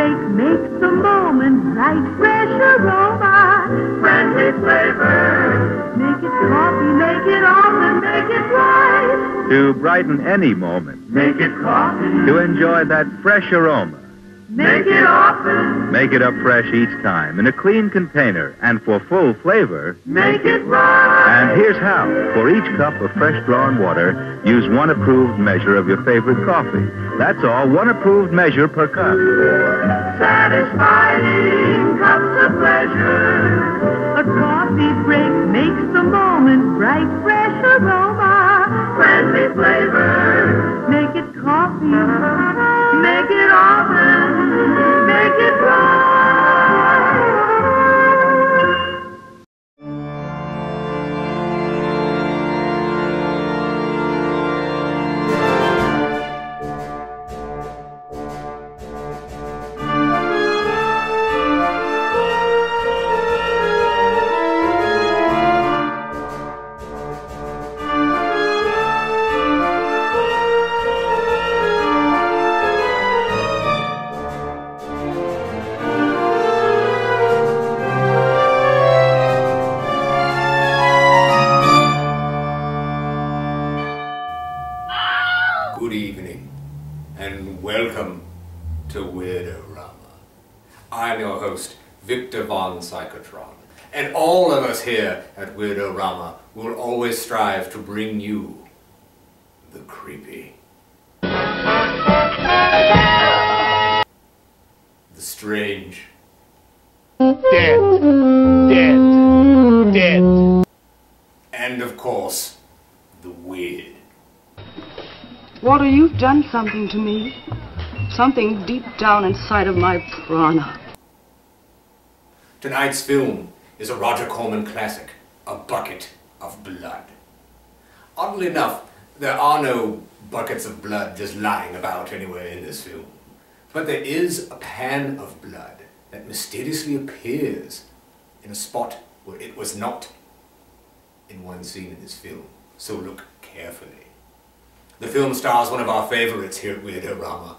break makes the moment bright, fresh aroma. Friendly flavor. Make it coffee, make it often, make it right. To brighten any moment. Make it coffee. To enjoy that fresh aroma. Make it often. Make it up fresh each time in a clean container. And for full flavor, make it right. And here's how. For each cup of fresh drawn water, use one approved measure of your favorite coffee. That's all, one approved measure per cup. Satisfying cups of pleasure. A coffee break makes the moment bright, fresh aroma. Friendly flavor. Make it coffee. Make it often. Make it right. Good evening, and welcome to Weird-O-Rama. I'm your host, Victor Von Psychotron, and all of us here at Weird-O-Rama will always strive to bring you the creepy, the strange, dead, and of course, the weird. Walter, you've done something to me. Something deep down inside of my prana. Tonight's film is a Roger Corman classic, A Bucket of Blood. Oddly enough, there are no buckets of blood just lying about anywhere in this film. But there is a pan of blood that mysteriously appears in a spot where it was not in one scene in this film. So look carefully. The film stars one of our favorites here at Weird-O-Rama,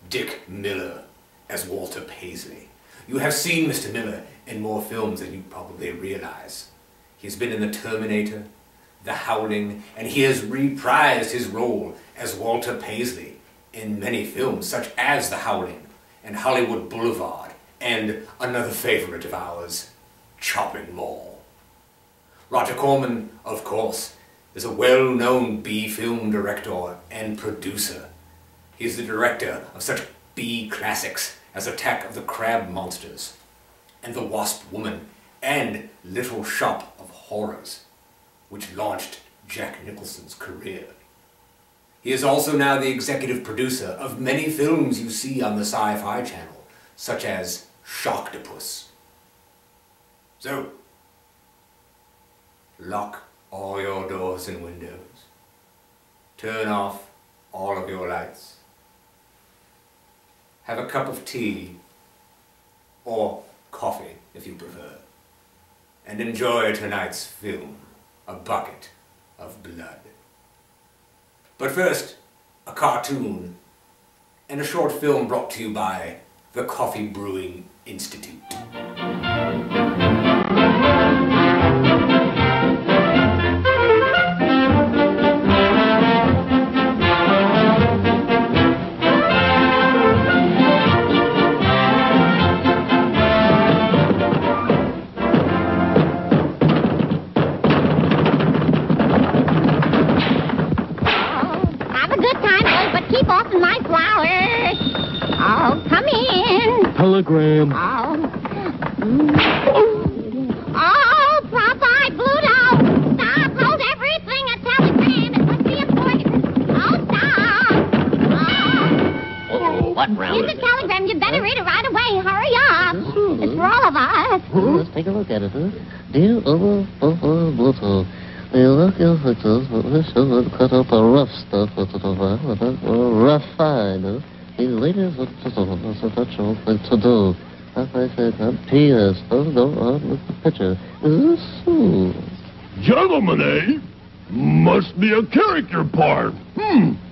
Dick Miller, as Walter Paisley. You have seen Mr. Miller in more films than you probably realize. He's been in The Terminator, The Howling, and he has reprised his role as Walter Paisley in many films, such as The Howling and Hollywood Boulevard, and another favorite of ours, Chopping Mall. Roger Corman, of course, is a well-known B-film director and producer. He's the director of such B classics as Attack of the Crab Monsters, and The Wasp Woman, and Little Shop of Horrors, which launched Jack Nicholson's career. He is also now the executive producer of many films you see on the Sci-Fi Channel, such as Sharktopus. So, lock all your doors and windows. Turn off all of your lights. Have a cup of tea, or coffee if you prefer, and enjoy tonight's film, A Bucket of Blood. But first, a cartoon, and a short film brought to you by the Coffee Brewing Institute. Telegram. Oh, Popeye, Pluto! Stop! Hold everything! A telegram! It must be important! Oh, stop! Oh, what round Here's a telegram. You better read it right away. Hurry up! It's for all of us. Let's take a look at it, huh? Dear Bluetooth, we look at pictures, but we should cut up a rough stuff with a rough fine, huh? The ladies are just a natural thing to do. As I said, P.S. Don't go on with the picture. Gentlemen, eh? Must be a character part.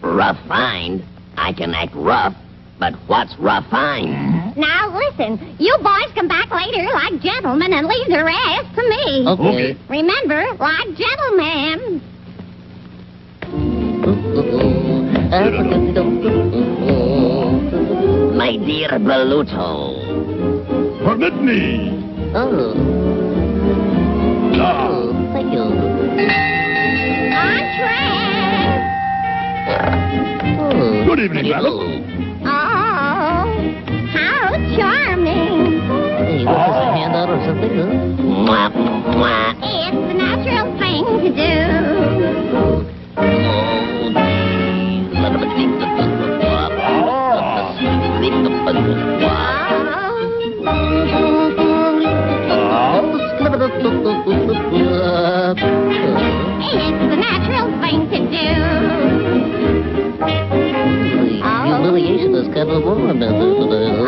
Rough find. I can act rough, but what's rough find? Now listen, you boys come back later like gentlemen and leave the rest to me. Okay. Remember, like gentlemen. My dear Baluto. Permit me. Oh. Ah. Oh, thank you. On track. Oh. Good evening, madam. Oh, how charming. Hey, you want us a handout or something, huh? Mwah, mwah. It's the natural thing to do. It's the natural thing to do. Humiliation is kind of ornamented today, huh?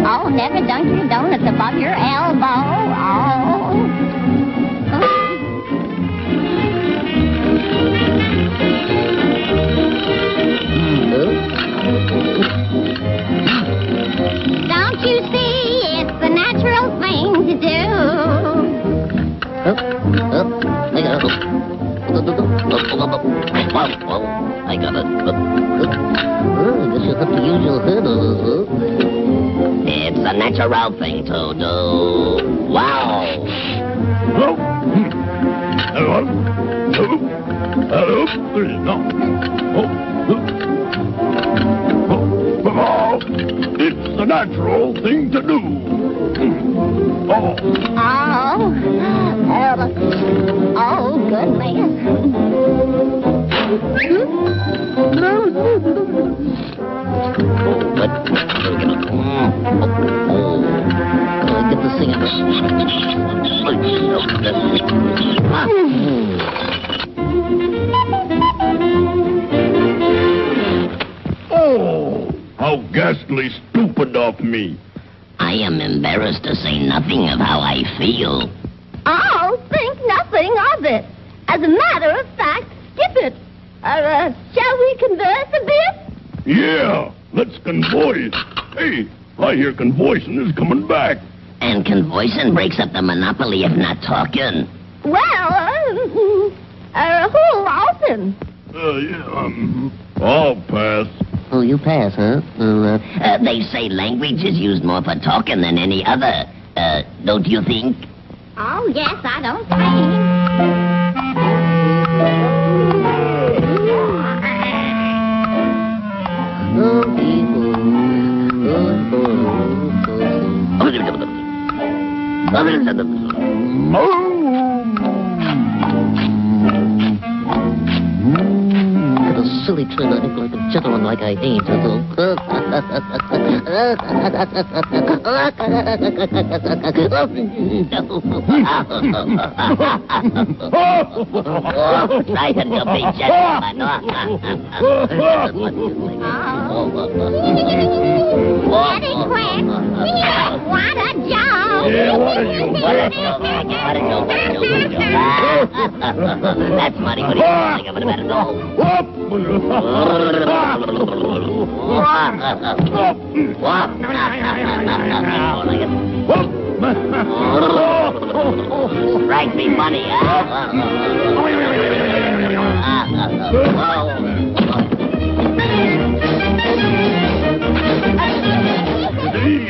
Oh, never dunk your donuts above your elbow. Don't you see? It's the natural thing to do. I got it. I guess you'll have to use your head on this, huh? It's a natural thing to do. Wow. Hello? Hello? Hello? No. Oh. It's the natural thing to do. Oh, goodness. Get the singer. Oh, how ghastly stupid of me. I am embarrassed to say nothing of how I feel. Oh, think nothing of it. As a matter of fact, skip it. Shall we converse a bit? Yeah, let's convoice. Hey, I hear convoicing is coming back. And convoicing breaks up the monopoly of not talking. Well, who'll open? I'll pass. Oh, you pass, huh? They say language is used more for talking than any other. Don't you think? Oh, yes, I don't think. Got a silly trying to act like a gentleman like I ain't, Try to be gentleman. Daddy Quack, what a joke! Yeah, what a joke. That's funny. What do you think of it? Better go. Strike me money,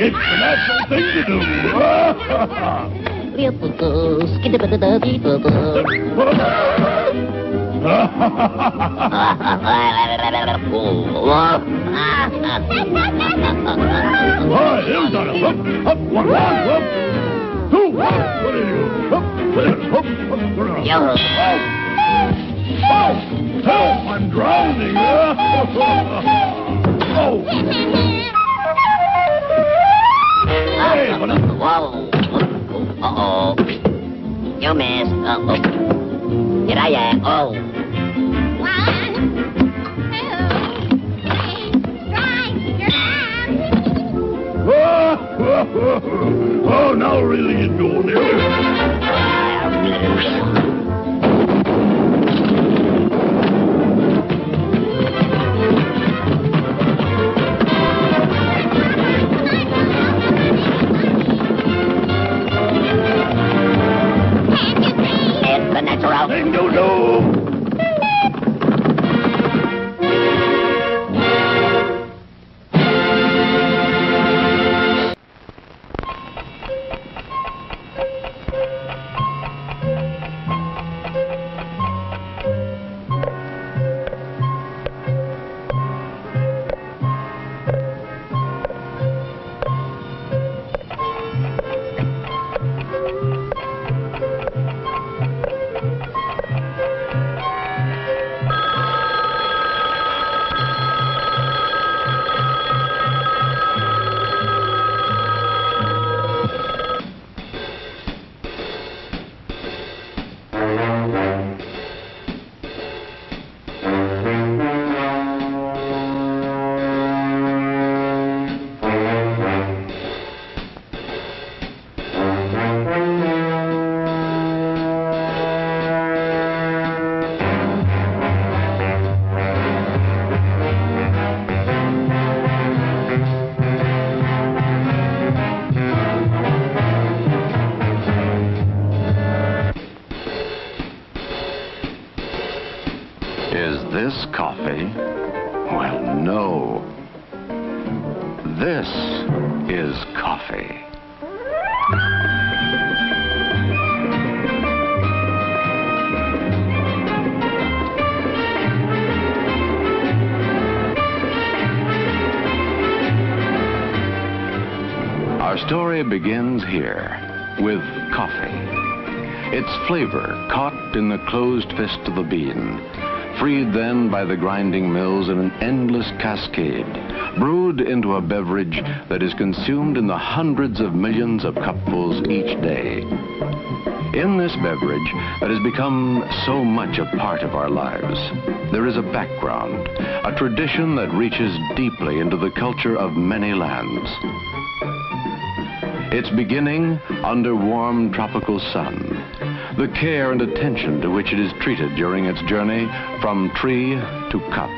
It's the natural thing to do. Here's on it. Up, one, up. Two, what are you? Up. Oh, help, I'm drowning. Oh. Hey, what up? Whoa. Uh-oh. You missed. Uh-oh. Here I am. Oh. 1, 2, 3, strike, Oh, now really get going here. coffee? Well, no. This is coffee. Our story begins here with coffee. Its flavor caught in the closed fist of the bean, freed then by the grinding mills in an endless cascade, brewed into a beverage that is consumed in the hundreds of millions of cupfuls each day. In this beverage that has become so much a part of our lives, there is a background, a tradition that reaches deeply into the culture of many lands. Its beginning under warm tropical sun, the care and attention to which it is treated during its journey from tree to cup.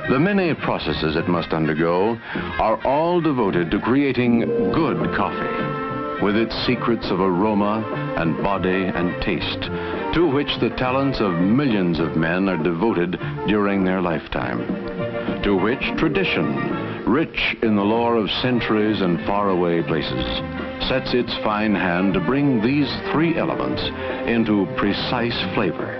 The many processes it must undergo are all devoted to creating good coffee, with its secrets of aroma and body and taste, to which the talents of millions of men are devoted during their lifetime, to which tradition, rich in the lore of centuries and faraway places, sets its fine hand to bring these three elements into precise flavor.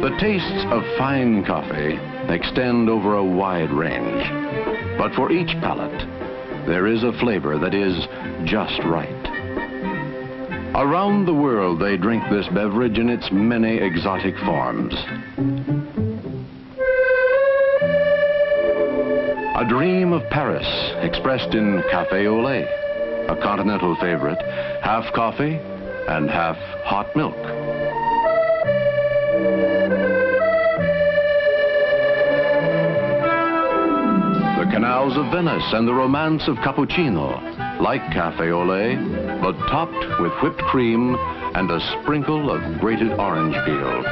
The tastes of fine coffee extend over a wide range, but for each palate, there is a flavor that is just right. Around the world, they drink this beverage in its many exotic forms. A dream of Paris, expressed in café au lait, a continental favorite, half coffee and half hot milk. Canals of Venice and the romance of cappuccino, like cafe au lait, but topped with whipped cream and a sprinkle of grated orange peel.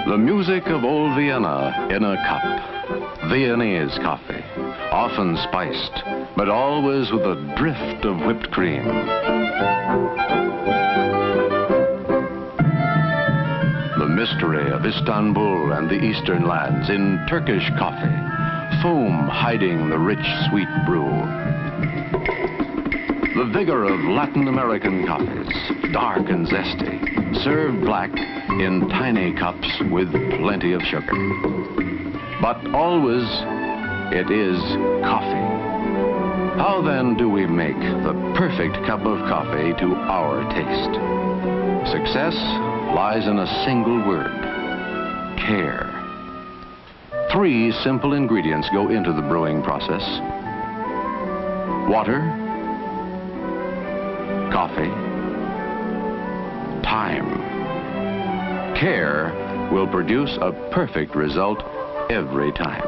The music of old Vienna in a cup. Viennese coffee, often spiced, but always with a drift of whipped cream. Mystery of Istanbul and the eastern lands in Turkish coffee, foam hiding the rich, sweet brew. The vigor of Latin American coffees, dark and zesty, served black in tiny cups with plenty of sugar. But always, it is coffee. How then do we make the perfect cup of coffee to our taste? Success lies in a single word: care. Three simple ingredients go into the brewing process: water, coffee, time. Care will produce a perfect result every time.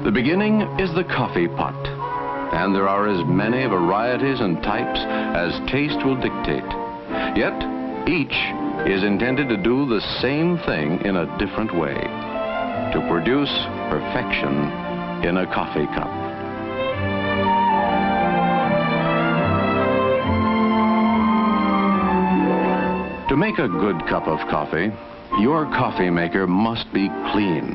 The beginning is the coffee pot, and there are as many varieties and types as taste will dictate. Yet, each is intended to do the same thing in a different way, to produce perfection in a coffee cup. To make a good cup of coffee, your coffee maker must be clean,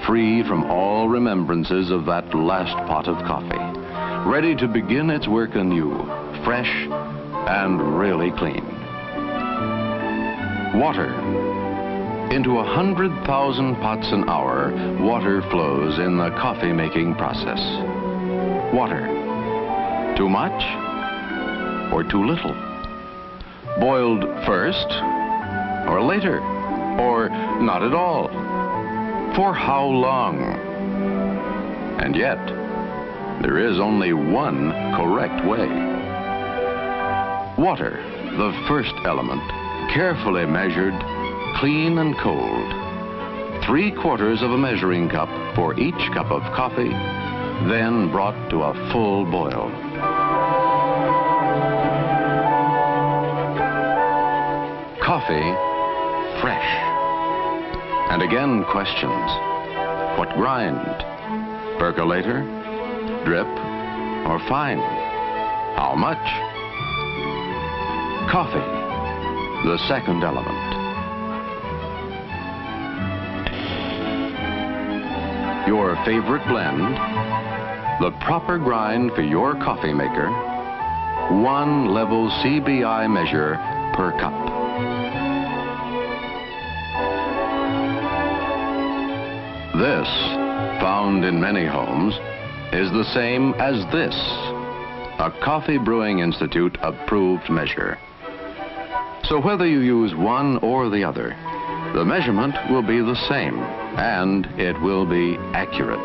free from all remembrances of that last pot of coffee, ready to begin its work anew, fresh and really clean. Water. Into 100,000 pots an hour, water flows in the coffee-making process. Water. Too much or too little? Boiled first or later? Or not at all? For how long? And yet, there is only one correct way. Water, the first element, carefully measured, clean and cold. 3/4 of a measuring cup for each cup of coffee, then brought to a full boil. Coffee, fresh. And again questions. What grind? Percolator? Drip? Or fine? How much? Coffee, the second element. Your favorite blend, the proper grind for your coffee maker, 1 level CBI measure per cup. This, found in many homes, is the same as this, a Coffee Brewing Institute approved measure. So whether you use one or the other, the measurement will be the same, and it will be accurate.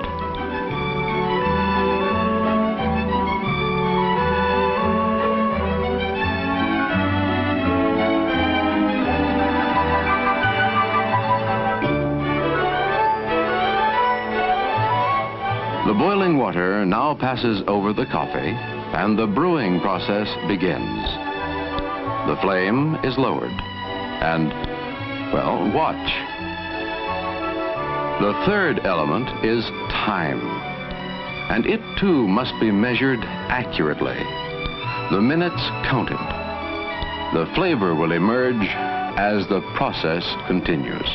The boiling water now passes over the coffee, and the brewing process begins. The flame is lowered, and, well, watch. The third element is time, and it too must be measured accurately. The minutes counted. The flavor will emerge as the process continues.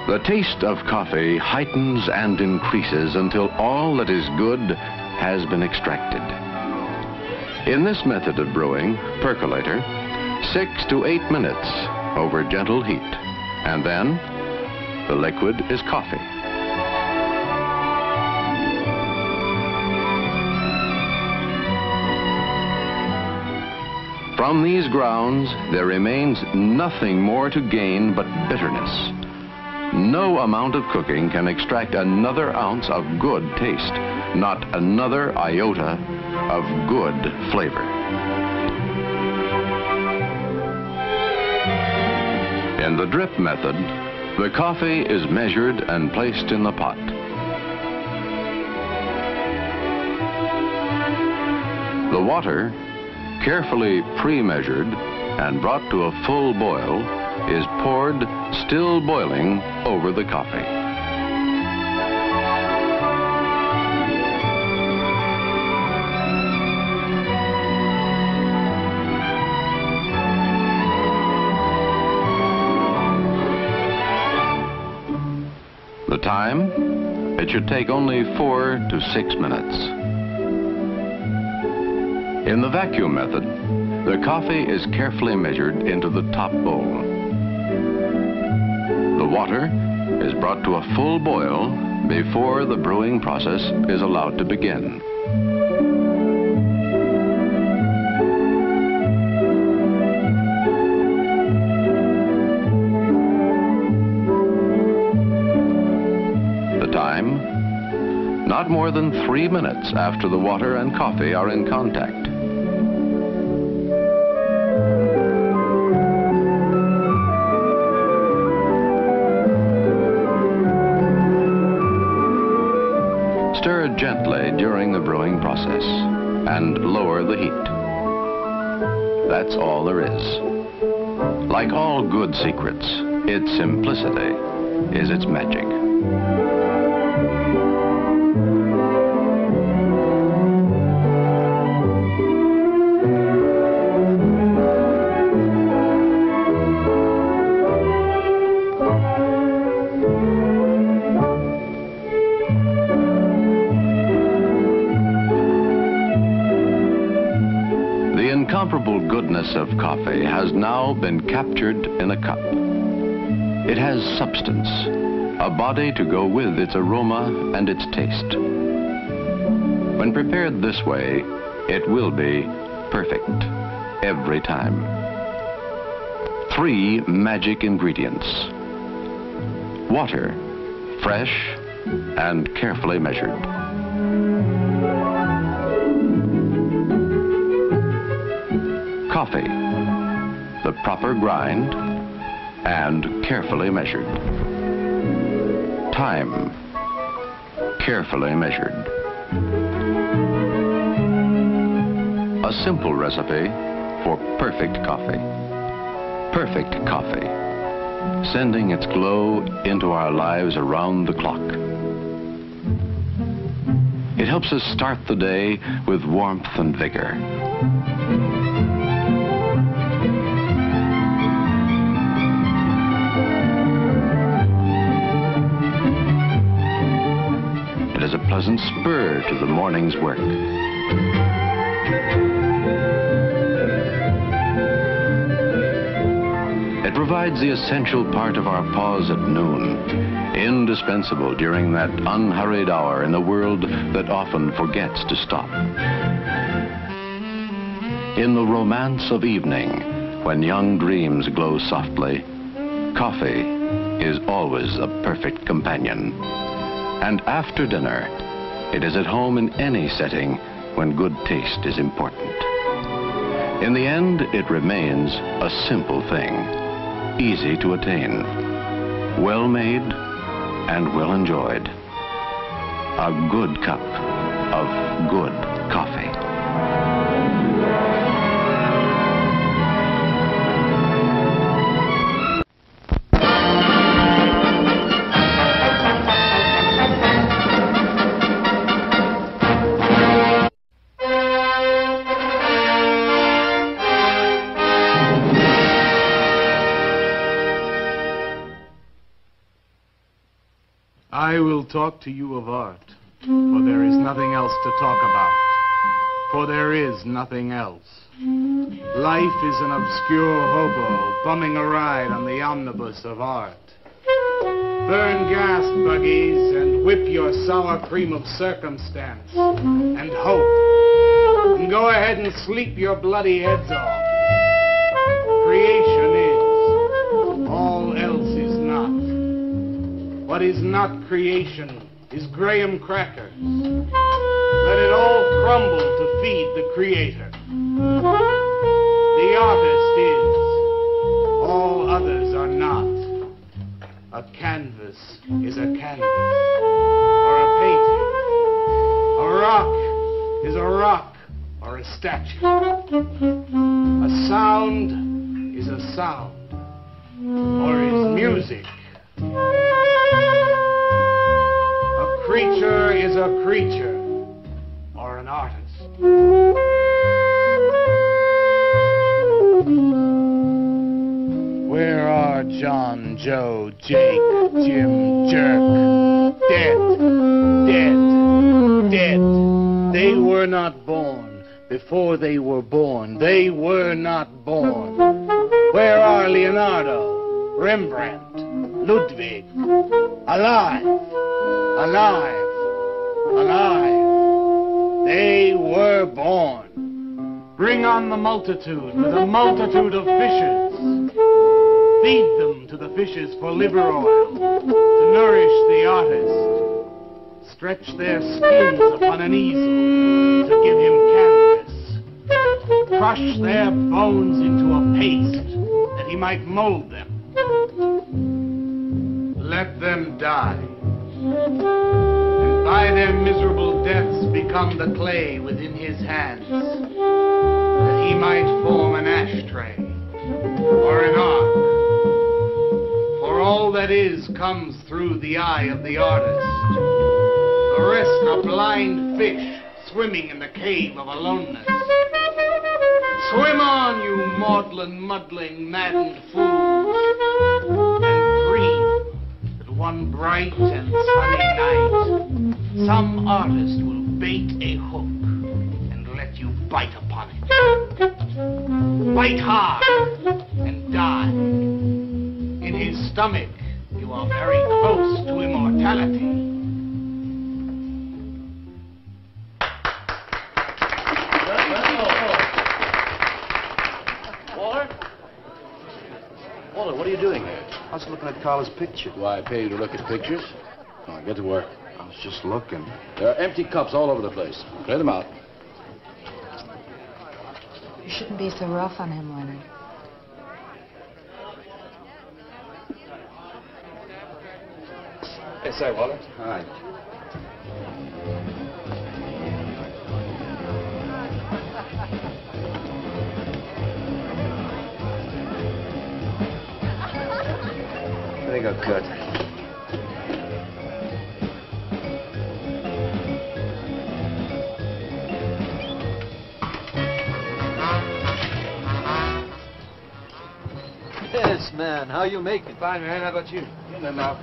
The taste of coffee heightens and increases until all that is good has been extracted. In this method of brewing, percolator, 6 to 8 minutes over gentle heat, and then the liquid is coffee. From these grounds, there remains nothing more to gain but bitterness. No amount of cooking can extract another ounce of good taste, not another iota of good flavor. In the drip method, the coffee is measured and placed in the pot. The water, carefully pre-measured and brought to a full boil, is poured, still boiling, over the coffee. The time? It should take only 4 to 6 minutes. In the vacuum method, the coffee is carefully measured into the top bowl. The water is brought to a full boil before the brewing process is allowed to begin. The time? Not more than 3 minutes after the water and coffee are in contact. Stir gently during the brewing process and lower the heat. That's all there is. Like all good secrets, its simplicity is its magic. The incomparable goodness of coffee has now been captured in a cup. It has substance, a body to go with its aroma and its taste. When prepared this way, it will be perfect every time. 3 magic ingredients. Water, fresh and carefully measured. Coffee, the proper grind and carefully measured. Time, carefully measured. A simple recipe for perfect coffee. Perfect coffee, sending its glow into our lives around the clock. It helps us start the day with warmth and vigor. It is a pleasant spur to the morning's work. It provides the essential part of our pause at noon, indispensable during that unhurried hour in a world that often forgets to stop. In the romance of evening, when young dreams glow softly, coffee is always a perfect companion. And after dinner, it is at home in any setting when good taste is important. In the end, it remains a simple thing, easy to attain, well made and well enjoyed. A good cup of good coffee. I will talk to you of art, for there is nothing else to talk about. For there is nothing else. Life is an obscure hobo bumming a ride on the omnibus of art. Burn gas buggies and whip your sour cream of circumstance and hope. And go ahead and sleep your bloody heads off. Creation is. All else is not. What is not creation is graham crackers. Let it all crumble to feed the creator. The artist is. All others are not. A canvas is a canvas, or a painting. A rock is a rock, or a statue. A sound is a sound, or is music. A creature is a creature, or an artist. Where are John, Joe, Jake, Jim, Jerk? Dead, dead, dead. They were not born. Before they were born, they were not born. Where are Leonardo, Rembrandt, Ludwig? Alive, alive, alive. They were born. Bring on the multitude with a multitude of fishes. Feed them to the fishes for liver oil, to nourish the artist. Stretch their skins upon an easel, to give him canvas. Crush their bones into a paste, that he might mold them. Let them die, and by their miserable deaths become the clay within his hands, that he might form an ashtray, or an ark. For all that is comes through the eye of the artist. The rest are blind fish swimming in the cave of aloneness. Swim on, you maudlin, muddling, maddened fools, and dream that one bright and sunny night some artist will bait a hook and let you bite upon it. Bite hard and die. In his stomach, you are very close to immortality. Walter, what are you doing here? I was looking at Carla's picture. Why, I pay you to look at pictures? Come on, get to work. I was just looking. There are empty cups all over the place. Clear them out. You shouldn't be so rough on him, Leonard. Hey, say, Walter. Hi. they go, Cut. Yes, man. How you make it? Fine, man. How about you? In and out.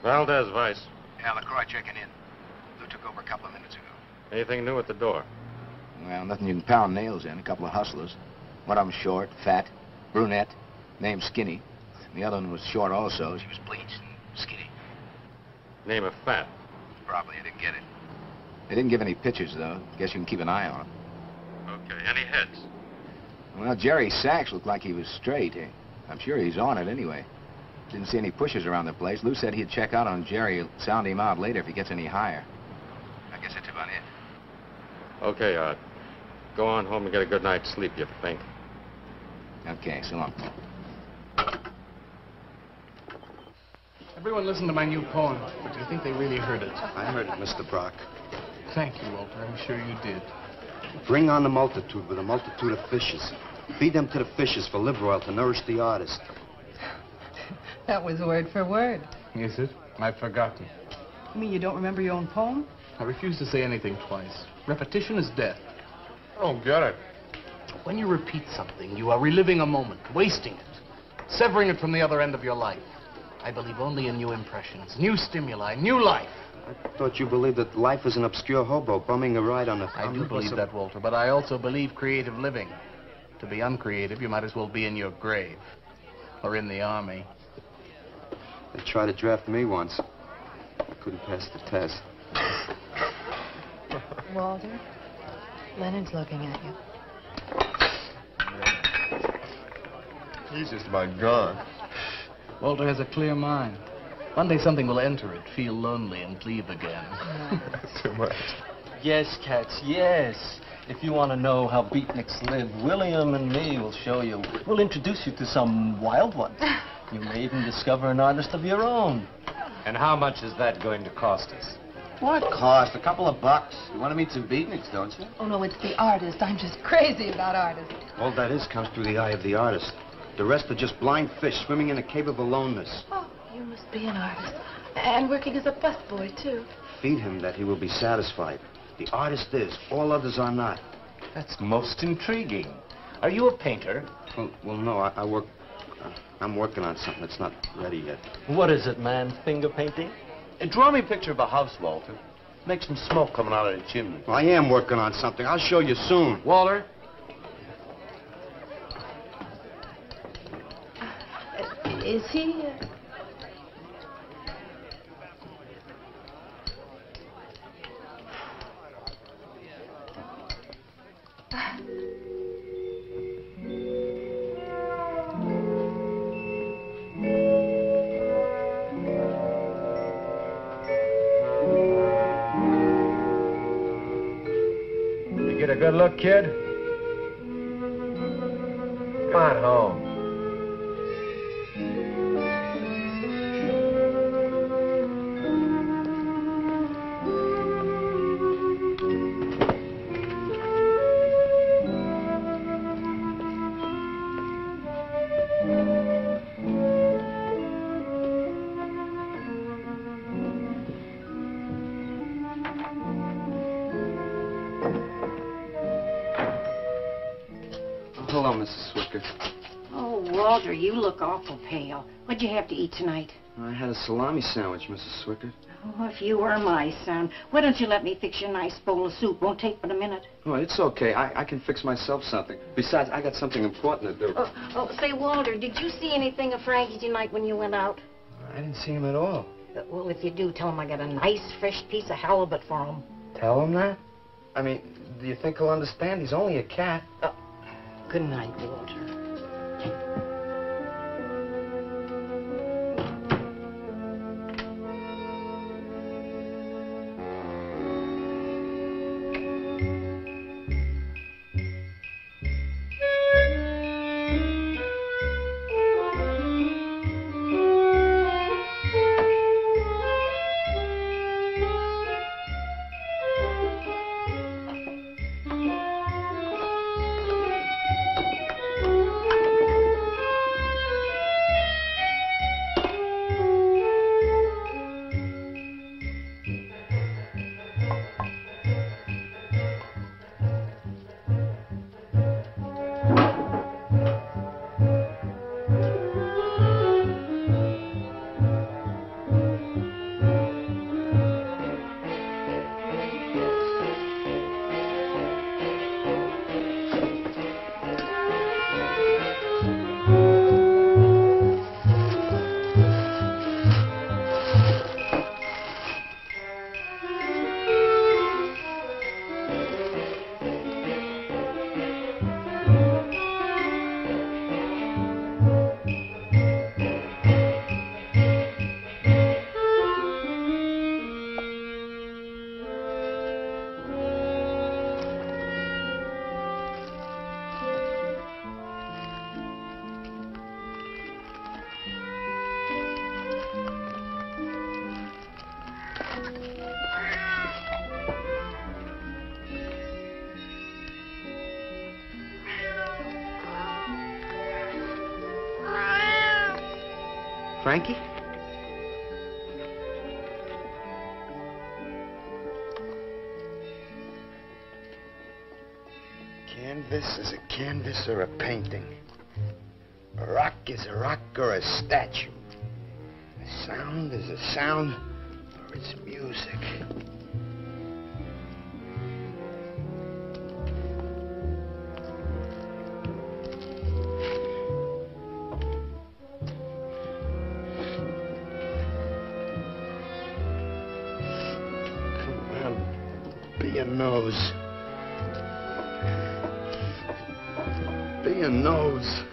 Valdez, Vice. Yeah, LaCroix checking in. Lou took over a couple of minutes ago. Anything new at the door? Well, nothing you can pound nails in. A couple of hustlers. One of them short, fat, brunette, named Skinny. The other one was short also. She was bleached and skinny. Name of Fat. Probably I didn't get it. They didn't give any pictures, though. Guess you can keep an eye on them. Okay. Any heads? Well, Jerry Sachs looked like he was straight. I'm sure he's on it anyway. Didn't see any pushers around the place. Lou said he'd check out on Jerry, sound him out later if he gets any higher. I guess that's about it. Okay, Art. Go on home and get a good night's sleep, you think. Okay, so long. Everyone listened to my new poem, but do you think they really heard it? I heard it, Mr. Brock. Thank you, Walter. I'm sure you did. Bring on the multitude with a multitude of fishes. Feed them to the fishes for liver oil to nourish the artist. That was word for word. Is it? I've forgotten. You mean you don't remember your own poem? I refuse to say anything twice. Repetition is death. I don't get it. When you repeat something, you are reliving a moment, wasting it, severing it from the other end of your life. I believe only in new impressions, new stimuli, new life. I thought you believed that life is an obscure hobo bumming a ride on a... I do believe that, Walter, but I also believe creative living. To be uncreative, you might as well be in your grave. Or in the army. They tried to draft me once. I couldn't pass the test. Walter, Leonard's looking at you. He's just about gone. Walter has a clear mind. One day something will enter it, feel lonely, and leave again. Too much. Yes, cats, yes. If you want to know how beatniks live, William and me will show you. We'll introduce you to some wild ones. You may even discover an artist of your own. And how much is that going to cost us? What Cost? A couple of bucks. You want to meet some beatniks, don't you? Oh, no, it's the artist. I'm just crazy about artists. All that is comes through the eye of the artist. The rest are just blind fish swimming in a cave of aloneness. Oh, you must be an artist. And working as a busboy, too. Feed him that he will be satisfied. The artist is. All others are not. That's most intriguing. Are you a painter? Well, no, I work... I'm working on something that's not ready yet. What is it, man? Finger painting? Draw me a picture of a house, Walter. Make some smoke coming out of the chimney. Well, I am working on something. I'll show you soon. Walter? Is he... Get a good look, kid? Come on home. Hello, Mrs. Swicker. Oh, Walter, you look awful pale. What'd you have to eat tonight? I had a salami sandwich, Mrs. Swicker. Oh, if you were my son, why don't you let me fix you a nice bowl of soup? Won't take but a minute. Oh, it's okay. I can fix myself something. Besides, I got something important to do. Say, Walter, did you see anything of Frankie tonight when you went out? I didn't see him at all. Well, if you do, tell him I got a nice, fresh piece of halibut for him. Tell him that? I mean, do you think he'll understand? He's only a cat. Good night, Walter. Frankie? Canvas is a canvas or a painting. A rock is a rock or a statue. A sound is a sound or it's music. Come on, be a nose. Be a nose.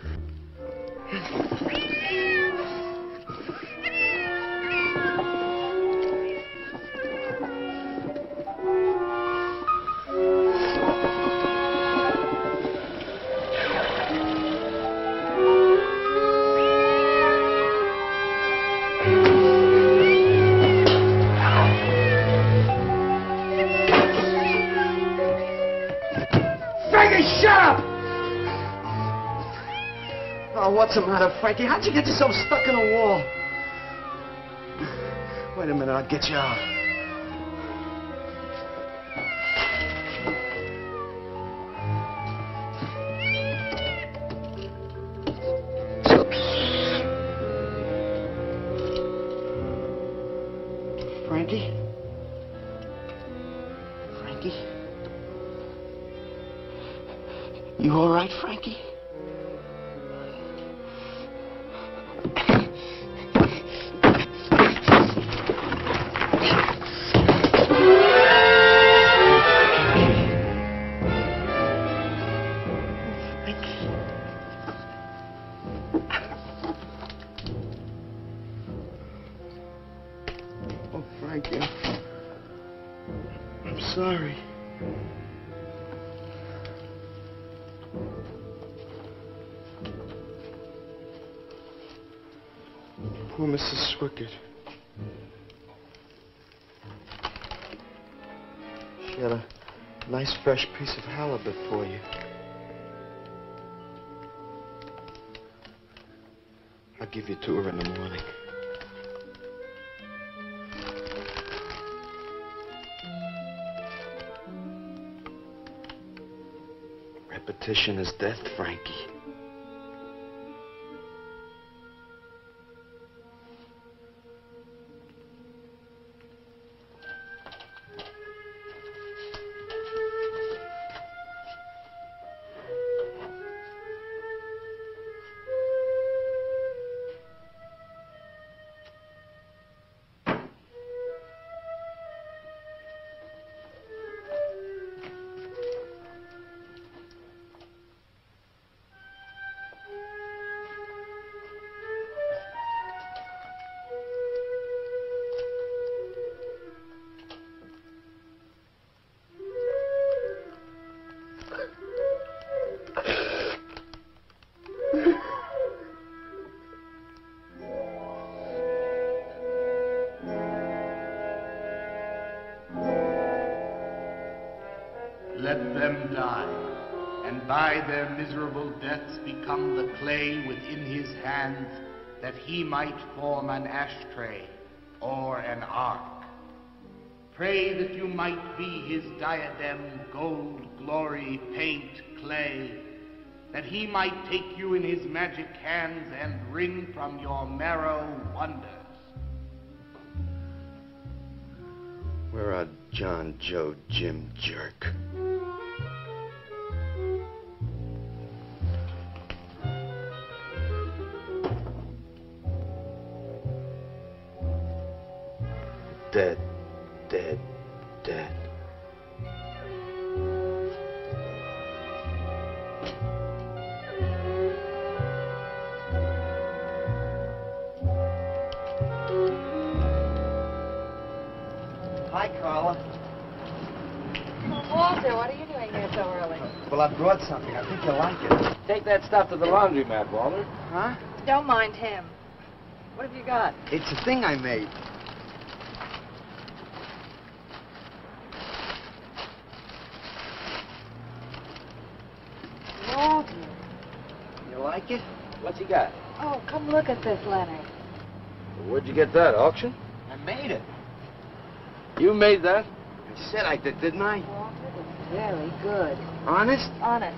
What's the matter, Frankie? How'd you get yourself stuck in a wall? Wait a minute, I'll get you out. Frankie? Frankie? You all right, Frankie? I'm sorry. Poor Mrs. Swickett. She had a nice fresh piece of halibut for you. I'll give you to her in the morning. Repetition is death, Frankie. Let them die, and by their miserable deaths become the clay within his hands, that he might form an ashtray or an ark. Pray that you might be his diadem, gold, glory, paint, clay, that he might take you in his magic hands and wring from your marrow wonders. Where are John, Joe, Jim, Jerk? Dead, dead, dead. Hi, Carla. Walter, what are you doing here so early? Well, I brought something. I think you'll like it. Take that stuff to the laundromat, Walter. Huh? Don't mind him. What have you got? It's a thing I made. Walter. You like it? What's he got? Oh, come look at this, Leonard. Where'd you get that, auction? I made it. You made that? I said I did, didn't I? Very good. Honest? Honest.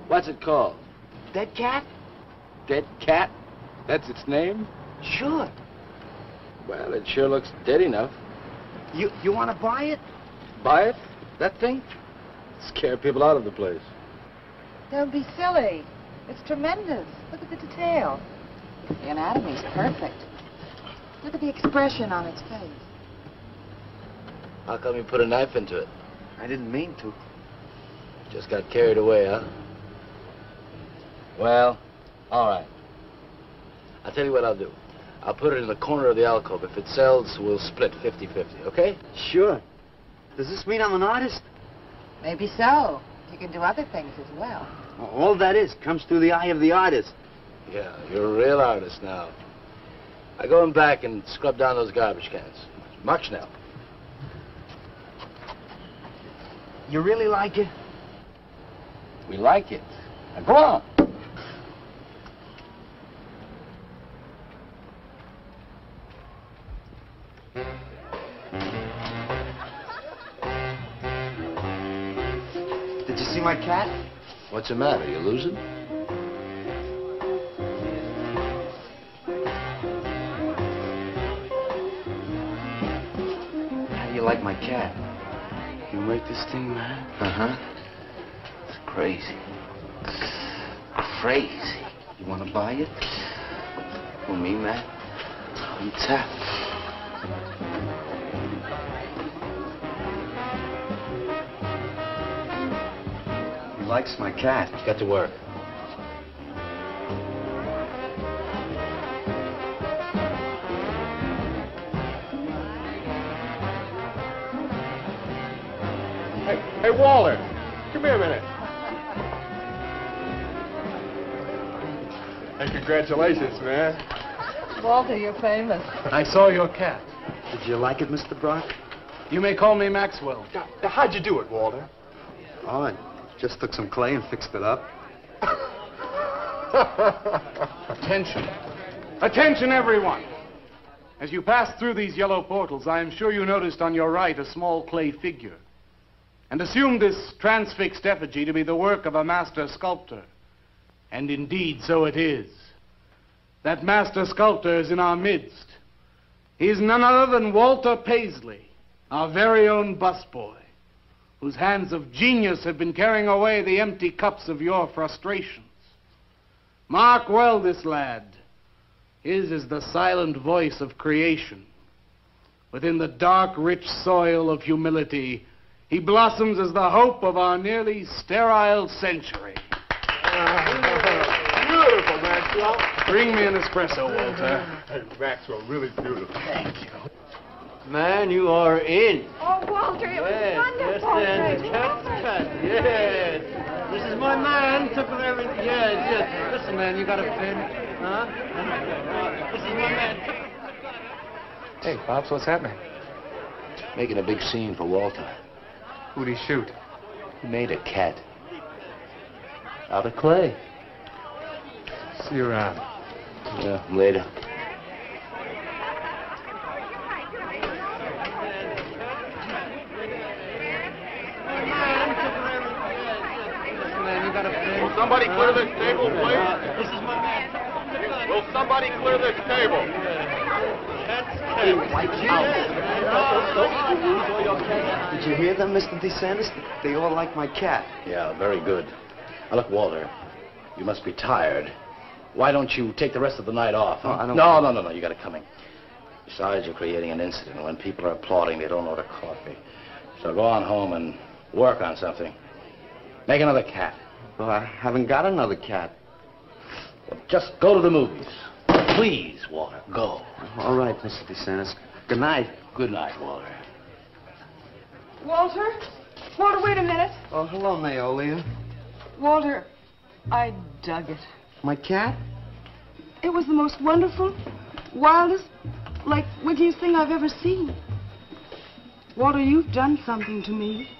What's it called? Dead cat? Dead cat? That's its name? Sure. Well, it sure looks dead enough. You want to buy it? Buy it? That thing? Scare people out of the place. Don't be silly. It's tremendous. Look at the detail. The anatomy's perfect. Look at the expression on its face. How come you put a knife into it? I didn't mean to. Just got carried away, huh? Well, all right. I'll tell you what I'll do. I'll put it in the corner of the alcove. If it sells, we'll split 50-50, okay? Sure. Does this mean I'm an artist? Maybe so. You can do other things as well. All that is comes through the eye of the artist. Yeah, you're a real artist now. I go in back and scrub down those garbage cans. Much now. You really like it? We like it. Now go on. Did you see my cat? What's the matter? You losing? How do you like my cat? You make this thing, man? Uh-huh. It's crazy. Crazy. You want to buy it? For me, man? I'm tapped. He likes my cat. Get to work. Hey, Walter, come here a minute. Hey, congratulations, man. Walter, you're famous. I saw your cat. Did you like it, Mr. Brock? You may call me Maxwell. How'd you do it, Walter? Oh, I just took some clay and fixed it up. Attention. Attention, everyone. As you pass through these yellow portals, I am sure you noticed on your right a small clay figure, and assumed this transfixed effigy to be the work of a master sculptor. And indeed, so it is. That master sculptor is in our midst. He is none other than Walter Paisley, our very own busboy, whose hands of genius have been carrying away the empty cups of your frustrations. Mark well this lad. His is the silent voice of creation. Within the dark, rich soil of humility, he blossoms as the hope of our nearly sterile century. Beautiful, Maxwell. Bring me an espresso, Walter. Hey, Maxwell, really beautiful. Thank you. Man, you are in. Oh, Walter, it was wonderful. Yes. This is my man. Took with everything. Yes. Listen, man, you got a pin? Huh? This is my man. Hey, Pops, what's happening? Making a big scene for Walter. Who'd he shoot? He made a cat. Out of clay. See you around. Yeah, later. Will somebody clear this table, please? This is my man. Will somebody clear this table? Did you hear them, Mr. DeSantis? They all like my cat. Yeah, very good. Now, look, Walter, you must be tired. Why don't you take the rest of the night off? Huh? I don't... No, you got it coming. Besides, you're creating an incident. When people are applauding, they don't order coffee. So go on home and work on something. Make another cat. Well, I haven't got another cat. Well, just go to the movies. Please, Walter, go. All right, Mr. DeSantis. Good night. Good night, Walter. Walter? Walter, wait a minute. Oh, hello, Naolia. Walter, I dug it. My cat? It was the most wonderful, wildest, like, wickiest thing I've ever seen. Walter, you've done something to me.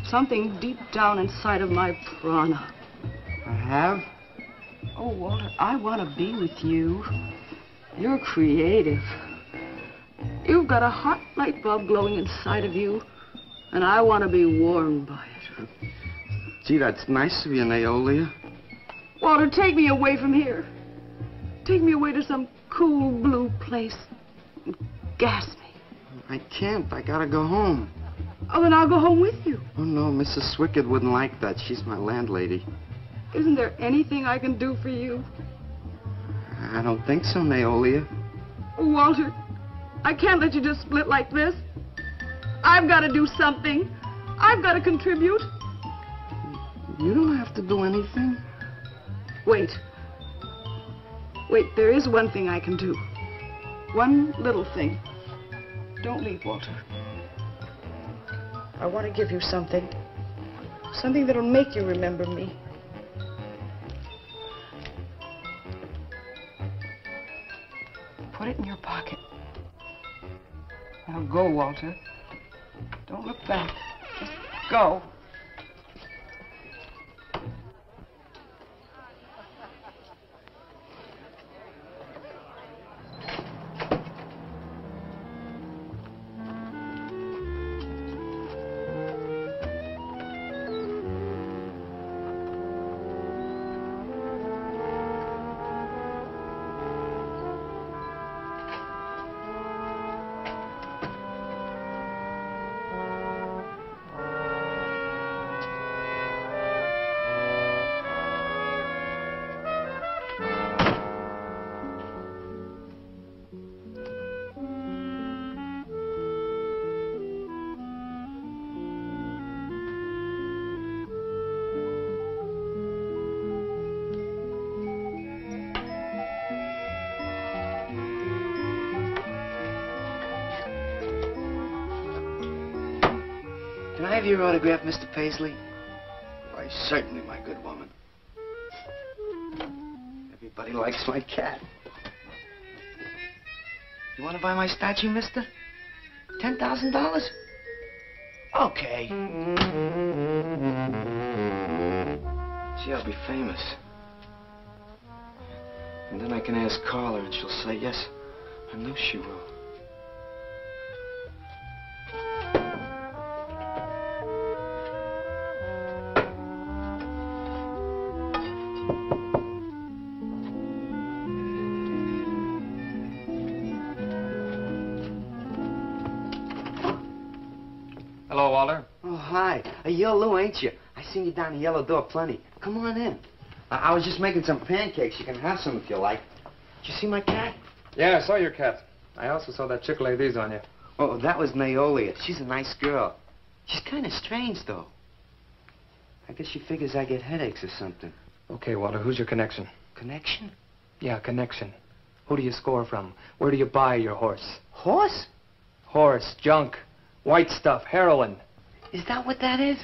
Something deep down inside of my prana. I have? Oh, Walter, I want to be with you. You're creative. You've got a hot light bulb glowing inside of you, and I want to be warmed by it. Gee, that's nice of you, Naolia. Walter, take me away from here. Take me away to some cool blue place and gas me. I can't. I gotta go home. Oh, then I'll go home with you. Oh, no, Mrs. Swickett wouldn't like that. She's my landlady. Isn't there anything I can do for you? I don't think so, Naolia. Oh, Walter, I can't let you just split like this. I've got to do something. I've got to contribute. You don't have to do anything. Wait. Wait, there is one thing I can do. One little thing. Don't leave, Walter. I want to give you something. Something that'll make you remember me. Put it in your pocket. Now go, Walter. Don't look back. Just go. Can I have your autograph, Mr. Paisley? Why, certainly, my good woman. Everybody likes my cat. You want to buy my statue, mister? $10,000? Okay. Gee, I'll be famous. And then I can ask Carla, and she'll say yes. I know she will. Hello, Walter. Oh, hi. You're Lou, ain't you? I seen you down the yellow door plenty. Come on in. I was just making some pancakes. You can have some if you like. Did you see my cat? Yeah, I saw your cat. I also saw that chick lay these on you. Oh, that was Naolia. She's a nice girl. She's kind of strange, though. I guess she figures I get headaches or something. Okay, Walter, who's your connection? Connection? Yeah, connection. Who do you score from? Where do you buy your horse? Horse? Horse, junk, white stuff, heroin. Is that what that is?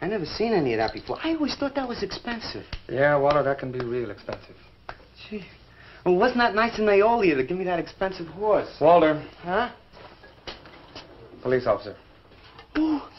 I never seen any of that before. I always thought that was expensive. Yeah, Walter, that can be real expensive. Gee. Well, wasn't that nice of Naolia to give me that expensive horse? Walter. Huh? Police officer. Oh,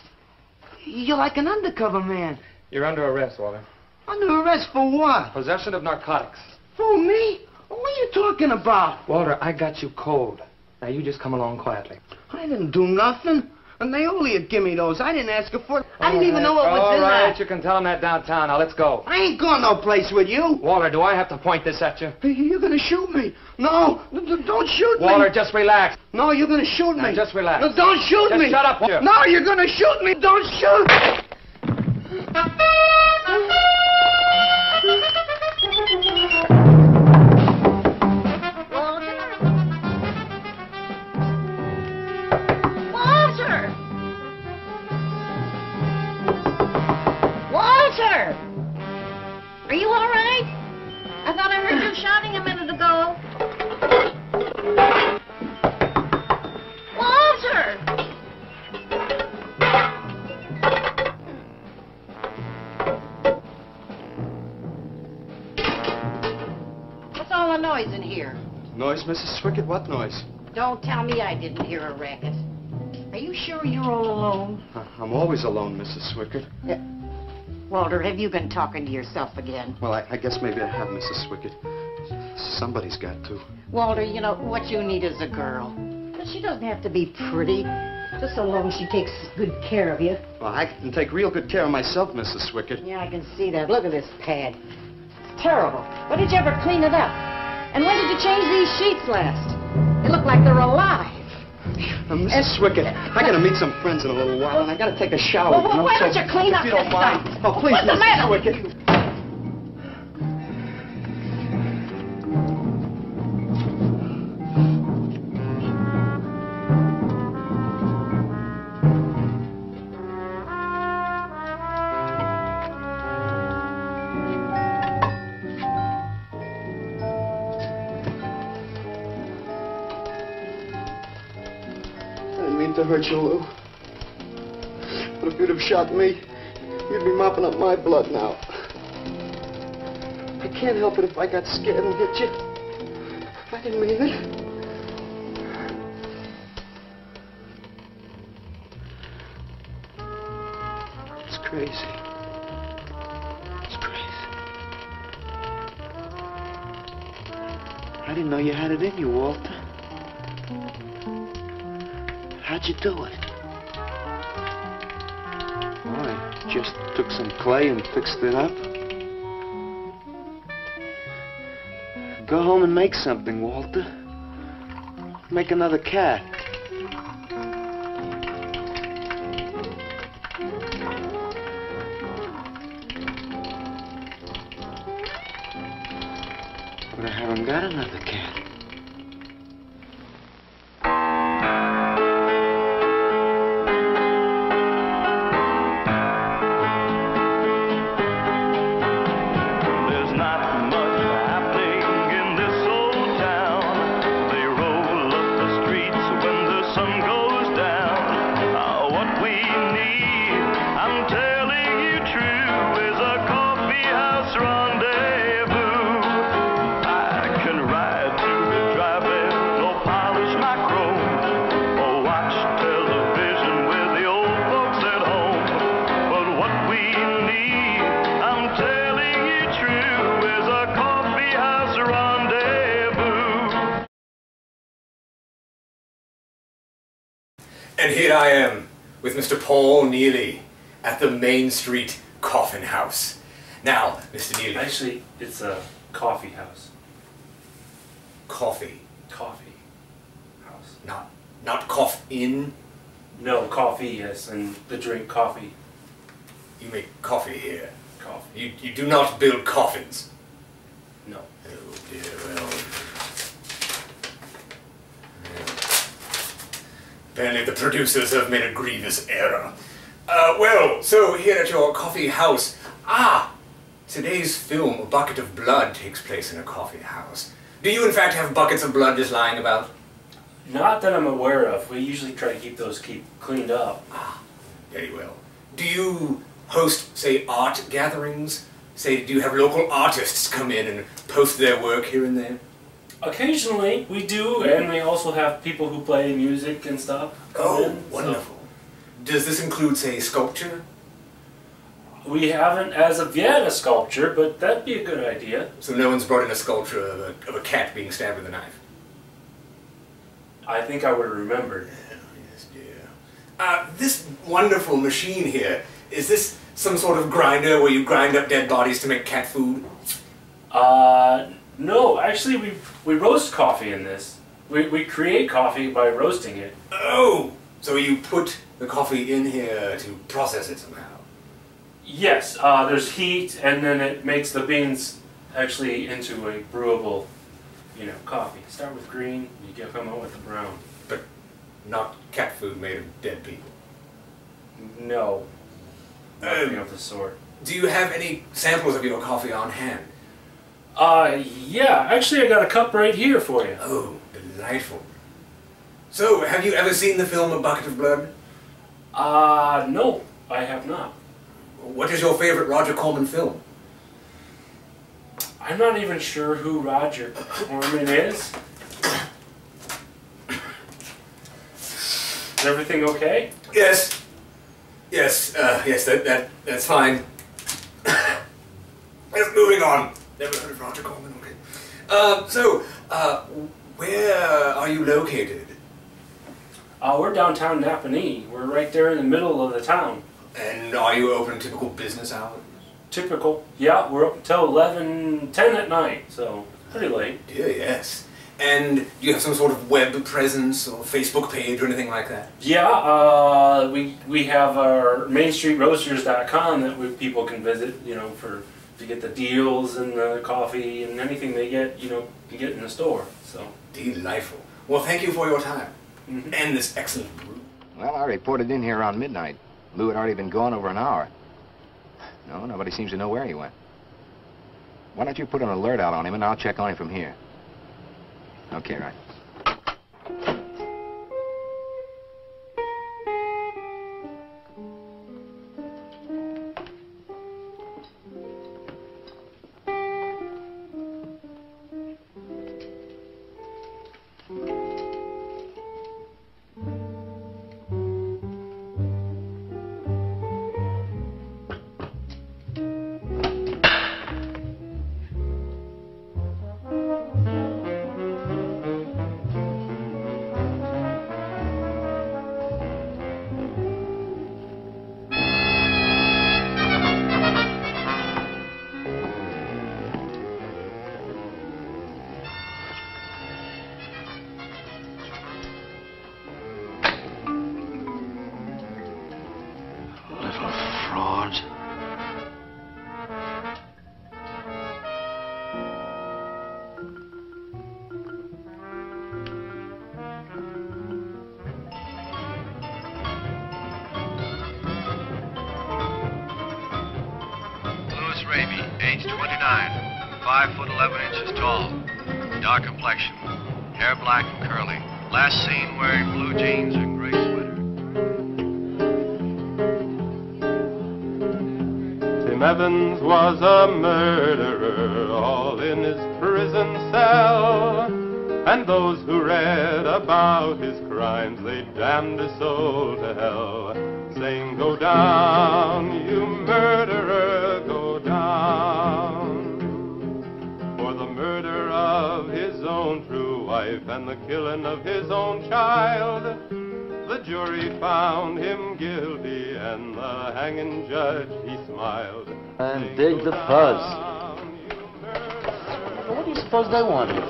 you're like an undercover man. You're under arrest, Walter. Under arrest for what? Possession of narcotics. For me? What are you talking about? Walter, I got you cold. Now you just come along quietly. I didn't do nothing. And Naolia give me those. I didn't ask her for it. I didn't even know what was in All right, that. you can tell him that downtown. Now, let's go. I ain't going no place with you. Walter, do I have to point this at you? You're gonna shoot me. No, don't shoot me. Walter, just relax. No, you're gonna shoot me. Now, just relax. No, don't shoot Just me. shut up, Walter. No, you're gonna shoot me. Don't shoot. Walter! Are you all right? I thought I heard you shouting a minute ago. Walter! What's all the noise in here? Noise, Mrs. Swickett? What noise? Don't tell me I didn't hear a racket. Are you sure you're all alone? I'm always alone, Mrs. Swickett. Walter, have you been talking to yourself again? Well, I guess maybe I have, Mrs. Swickett. Somebody's got to. Walter, you know, what you need is a girl. But she doesn't have to be pretty, just so long as she takes good care of you. Well, I can take real good care of myself, Mrs. Swickett. Yeah, I can see that. Look at this pad. It's terrible. When did you ever clean it up? And when did you change these sheets last? They look like they're alive. Mrs. Swickett, I gotta meet some friends in a little while, and I gotta take a shower. Well, why don't you clean up if you this don't mind. stuff? Oh, please, What's the Mrs. matter with Swickett. To hurt you, Lou. But if you'd have shot me, you'd be mopping up my blood now. I can't help it if I got scared and hit you. I didn't mean it. It's crazy. It's crazy. I didn't know you had it in you, Walter. How'd you do it? Well, I just took some clay and fixed it up. Go home and make something, Walter. Make another cat. But I haven't got another cat. And here I am, with Mr. Paul Neely, at the Main Street Coffin House. Now, Mr. Neely... Actually, it's a coffee house. Coffee? Coffee house. Not cough-in? No, coffee, yes, and the drink coffee. You make coffee here? Coffee. You do not build coffins? No. Oh dear, well... Apparently the producers have made a grievous error. Well, so here at your coffee house... Today's film, A Bucket of Blood, takes place in a coffee house. Do you in fact have buckets of blood just lying about? Not that I'm aware of. We usually try to keep those cleaned up. Very well. Do you host, say, art gatherings? Say, do you have local artists come in and post their work here and there? Occasionally, we do, and we also have people who play music and stuff. Oh, wonderful. So. Does this include, say, sculpture? We haven't, as of yet, a sculpture, but that'd be a good idea. So no one's brought in a sculpture of a cat being stabbed with a knife? I think I would have remembered. Yes, dear. This wonderful machine here, is this some sort of grinder where you grind up dead bodies to make cat food? No, actually we roast coffee in this. We create coffee by roasting it. Oh, so you put the coffee in here to process it somehow? Yes, there's heat, and then it makes the beans actually into a brewable, coffee. Start with green, you come out with the brown. But not cat food made of dead people? No, nothing of the sort. Do you have any samples of your coffee on hand? Yeah, actually I got a cup right here for you. Oh, delightful. So, have you ever seen the film A Bucket of Blood? No, I have not. What is your favorite Roger Corman film? I'm not even sure who Roger Corman is. Is everything okay? Yes. Yes, that's fine. Let's moving on. Never heard of Roger Corman, okay. Where are you located? We're downtown Napanee. We're right there in the middle of the town. And are you open typical business hours? Typical. Yeah, we're up until 11, 10 at night, so pretty late. Dear, yes. And do you have some sort of web presence or Facebook page or anything like that? Yeah, we have our MainStreetRoasters.com that people can visit, you know, to get the deals and the coffee and anything they get, you know, you get in the store. So delightful. Well, thank you for your time and this excellent brew. Well, I reported in here around midnight. Lou had already been gone over an hour. No, nobody seems to know where he went. Why don't you put an alert out on him and I'll check on him from here. Okay, right. Age 29, 5 foot 11 inches tall, dark complexion, hair black and curly. Last seen wearing blue jeans and gray sweater. Tim Evans was a murderer, all in his prison cell. And those who read about his crimes, they damned his soul to hell, saying, "Go down, you murderer, go down." For the murder of his own true wife and the killing of his own child, the jury found him guilty and the hanging judge, he smiled. And dig the fuzz. What do you suppose they wanted?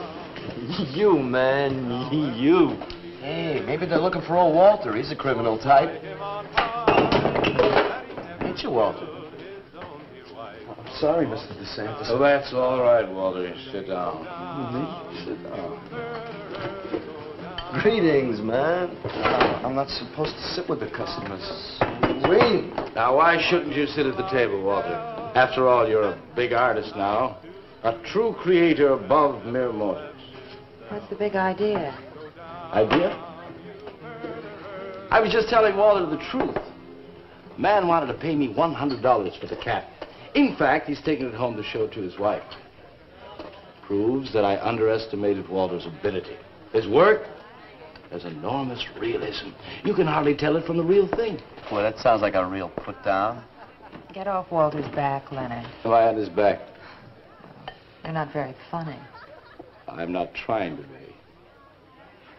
You, man, you. Hey, maybe they're looking for old Walter. He's a criminal type. Ain't you, Walter? I'm sorry, Mr. DeSantis. Oh, that's all right, Walter. Sit down. Sit down. Greetings, man. I'm not supposed to sit with the customers. Wait. Now, why shouldn't you sit at the table, Walter? After all, you're a big artist now. A true creator above mere mortals. What's the big idea? Idea? I was just telling Walter the truth. Man wanted to pay me $100 for the cat. In fact, he's taking it home to show it to his wife. Proves that I underestimated Walter's ability. His work has enormous realism. You can hardly tell it from the real thing. Well, that sounds like a real put-down. Get off Walter's back, Leonard. Why on his back? You're not very funny. I'm not trying to be.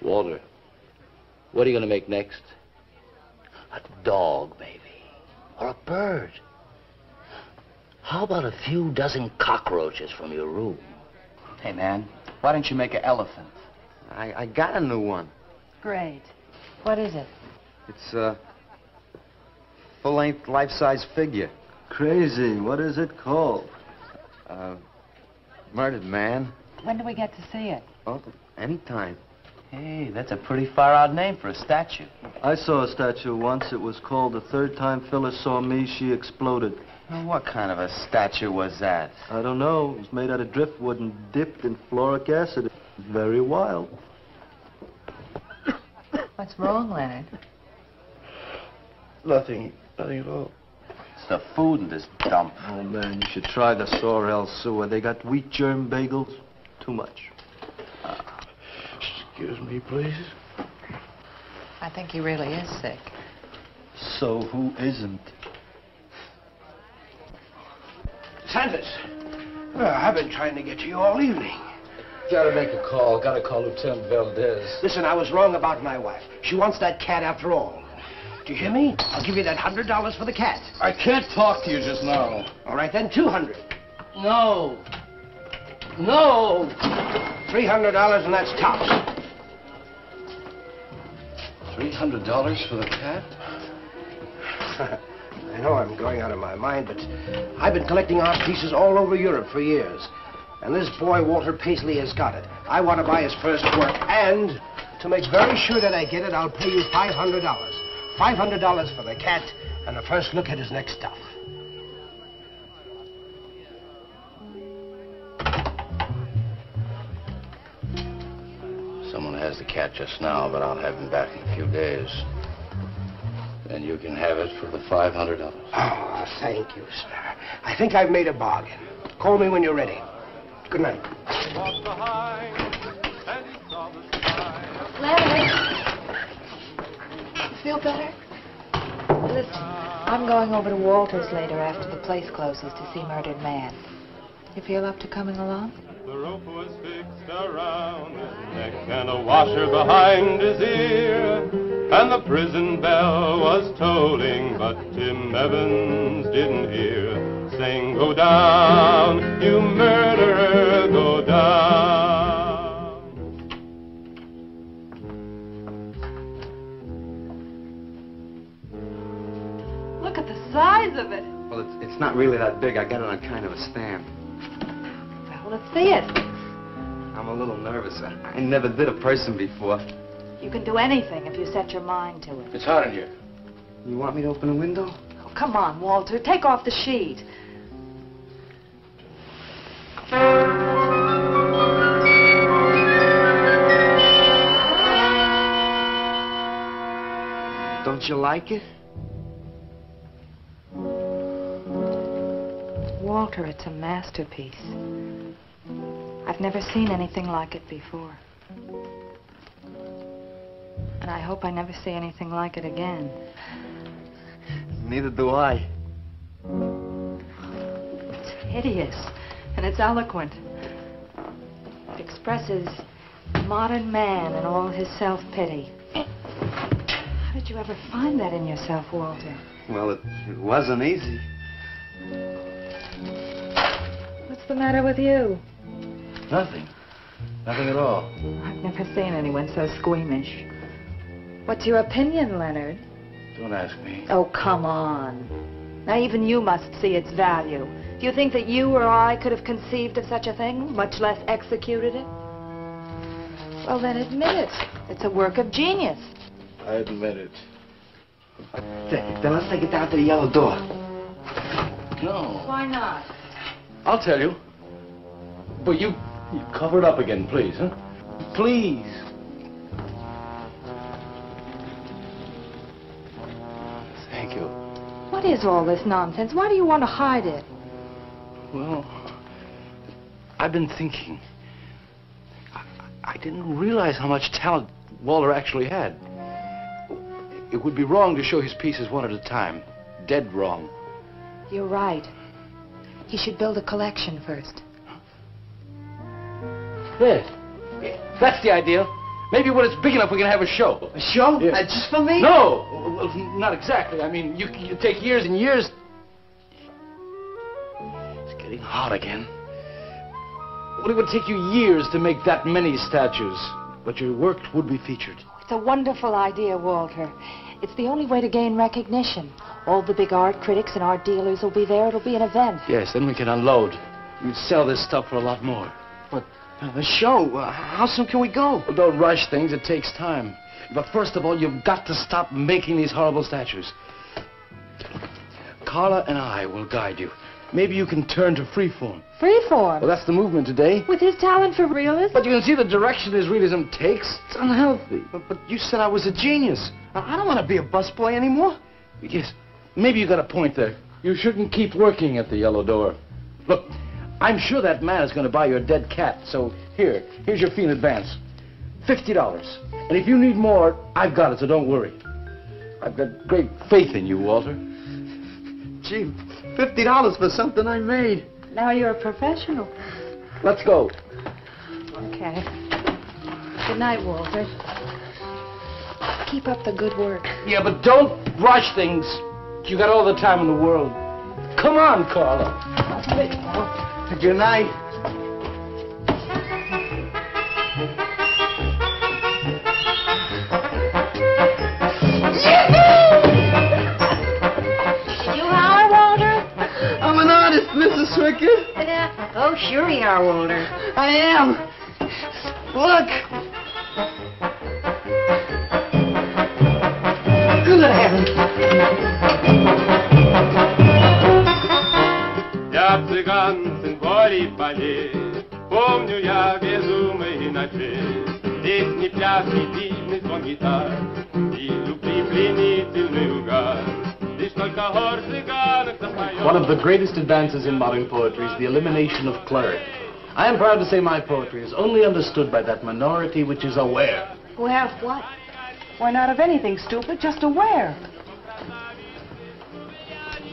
Walter, what are you going to make next? A dog, maybe. Or a bird. How about a few dozen cockroaches from your room? Hey, man, why don't you make an elephant? I got a new one. Great. What is it? It's a full-length, life-size figure. Crazy. What is it called? Murdered man. When do we get to see it? Oh, anytime. Hey, that's a pretty far-out name for a statue. I saw a statue once. It was called "The Third Time Phyllis Saw Me, She Exploded." Well, what kind of a statue was that? I don't know. It was made out of driftwood and dipped in fluoric acid. It was very wild. What's wrong, Leonard? Nothing at all. It's the food in this dump. Oh, man, you should try the Sorrel sewer. They got wheat germ bagels. Too much. Excuse me, please. I think he really is sick. So who isn't? Santos, I've been trying to get to you all evening. Gotta make a call. Gotta call Lieutenant Valdez. Listen, I was wrong about my wife. She wants that cat after all. Do you hear me? I'll give you that $100 for the cat. I can't talk to you just now. All right, then, $200. No. No. $300, and that's tops. $300 for the cat? I know I'm going out of my mind, but I've been collecting art pieces all over Europe for years. And this boy, Walter Paisley, has got it. I want to buy his first work, and to make very sure that I get it, I'll pay you $500. $500 for the cat and the first look at his next stuff. Someone has the cat just now, but I'll have him back in a few days. Then you can have it for the $500. Oh, thank you, sir. I think I've made a bargain. Call me when you're ready. Good night. Larry. You feel better? Listen, I'm going over to Walter's later after the place closes to see Murdered Man. You feel up to coming along? The rope was fixed around his neck and a washer behind his ear, and the prison bell was tolling, but Tim Evans didn't hear. Saying, go down, you murderer, go down. Look at the size of it. Well, it's not really that big. I got it on kind of a stand. Well, let's see it. I'm a little nervous. I never did a person before. You can do anything if you set your mind to it. It's hot in here. You want me to open a window? Oh, come on, Walter. Take off the sheet. Don't you like it? Walter, it's a masterpiece. I've never seen anything like it before. And I hope I never see anything like it again. Neither do I. It's hideous, and it's eloquent. It expresses modern man and all his self-pity. How did you ever find that in yourself, Walter? Well, it wasn't easy. What's the matter with you? Nothing. Nothing at all. I've never seen anyone so squeamish. What's your opinion, Leonard? Don't ask me. Oh, come on. Now, even you must see its value. Do you think that you or I could have conceived of such a thing, much less executed it? Well, then admit it. It's a work of genius. I admit it. Then let's take it down to the yellow door. No. Why not? I'll tell you. But you cover it up again, please, huh? Please. Thank you. What is all this nonsense? Why do you want to hide it? Well, I've been thinking. I didn't realize how much talent Walter actually had. It would be wrong to show his pieces one at a time. Dead wrong. You're right. He should build a collection first. There. That's the idea. Maybe when it's big enough, we can have a show. A show? Yeah. Just for me? No! Well, not exactly. I mean, you take years and years. It's getting hot again. Well, it would take you years to make that many statues. But your work would be featured. It's a wonderful idea, Walter. It's the only way to gain recognition. All the big art critics and art dealers will be there. It'll be an event. Yes, then we can unload. We'd sell this stuff for a lot more. But the show, how soon can we go? Well, don't rush things. It takes time. But first of all, you've got to stop making these horrible statues. Carla and I will guide you. Maybe you can turn to freeform. Freeform? Well, that's the movement today. With his talent for realism? But you can see the direction his realism takes. It's unhealthy. But you said I was a genius. I don't want to be a busboy anymore. Yes, maybe you got a point there. You shouldn't keep working at the yellow door. Look, I'm sure that man is going to buy your dead cat, so here's your fee in advance. $50. And if you need more, I've got it, so don't worry. I've got great faith in you, Walter. Gee, $50 for something I made. Now you're a professional. Let's go. Okay. Okay. Good night, Walter. Keep up the good work. Yeah, but don't rush things. You got all the time in the world. Come on, Carla. Good night. Did you holler, Walter? I'm an artist, Mrs. Swicker. Yeah. Oh, sure you are, Walter. I am. Look. Good heavens. Я цыган, сын полей полей, помню я безумные ночи. Здесь не пляски, дивный звон гитар и любви пленительный угар. Лишь только хор цыганок запоет. One of the greatest advances in modern poetry is the elimination of clarity. I am proud to say my poetry is only understood by that minority which is aware. Aware of what? Why, not of anything, stupid, just aware.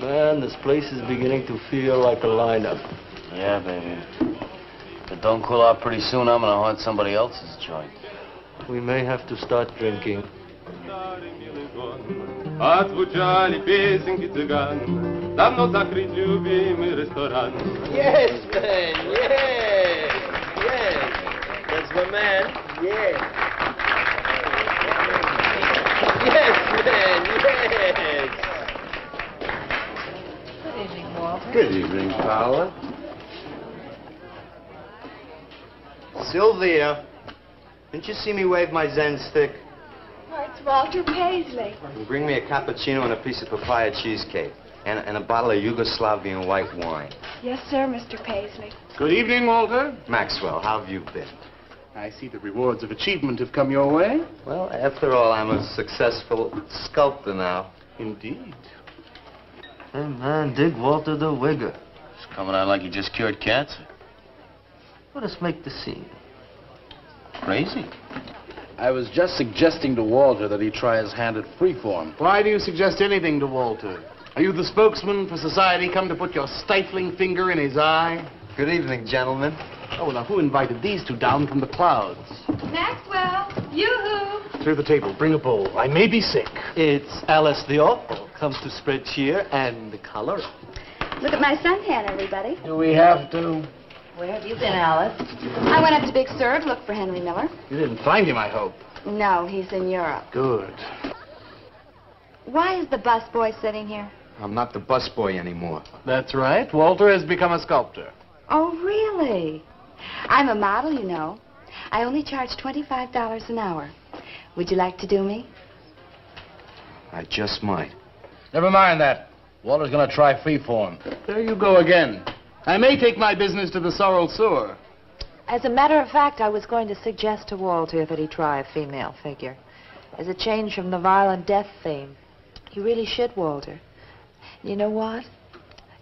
Man, this place is beginning to feel like a lineup. Yeah, baby. If it don't cool out pretty soon, I'm gonna haunt somebody else's joint. We may have to start drinking. Отзвучали песенки цыган, давно закрыть любимый ресторан. Yes, man. Yes. Yes. That's my man. Yes. Yes, man. Yes. Good evening, Walter. Good evening, Paula. Sylvia, didn't you see me wave my Zen stick? Oh, it's Walter Paisley. Bring me a cappuccino and a piece of papaya cheesecake. And a bottle of Yugoslavian white wine. Yes, sir, Mr. Paisley. Good evening, Walter. Maxwell, how have you been? I see the rewards of achievement have come your way. Well, after all, I'm a successful sculptor now. Indeed. Hey, man, dig Walter the Wigger. It's coming out like he just cured cancer. Let us make the scene. Crazy. I was just suggesting to Walter that he try his hand at freeform. Why do you suggest anything to Walter? Are you the spokesman for society come to put your stifling finger in his eye? Good evening, gentlemen. Oh, now who invited these two down from the clouds? Maxwell, yoo-hoo. Clear the table. Bring a bowl. I may be sick. It's Alice the Opal. Comes to spread cheer and color. Look at my suntan, everybody. Do we have to? Where have you been, Alice? I went up to Big Sur to look for Henry Miller. You didn't find him, I hope. No, he's in Europe. Good. Why is the busboy sitting here? I'm not the busboy anymore. That's right. Walter has become a sculptor. Oh, really? I'm a model, you know. I only charge $25 an hour. Would you like to do me? I just might. Never mind that. Walter's gonna try freeform. There you go again. I may take my business to the Sorrel Sewer. As a matter of fact, I was going to suggest to Walter that he try a female figure. As a change from the violent death theme. You really should, Walter. You know what?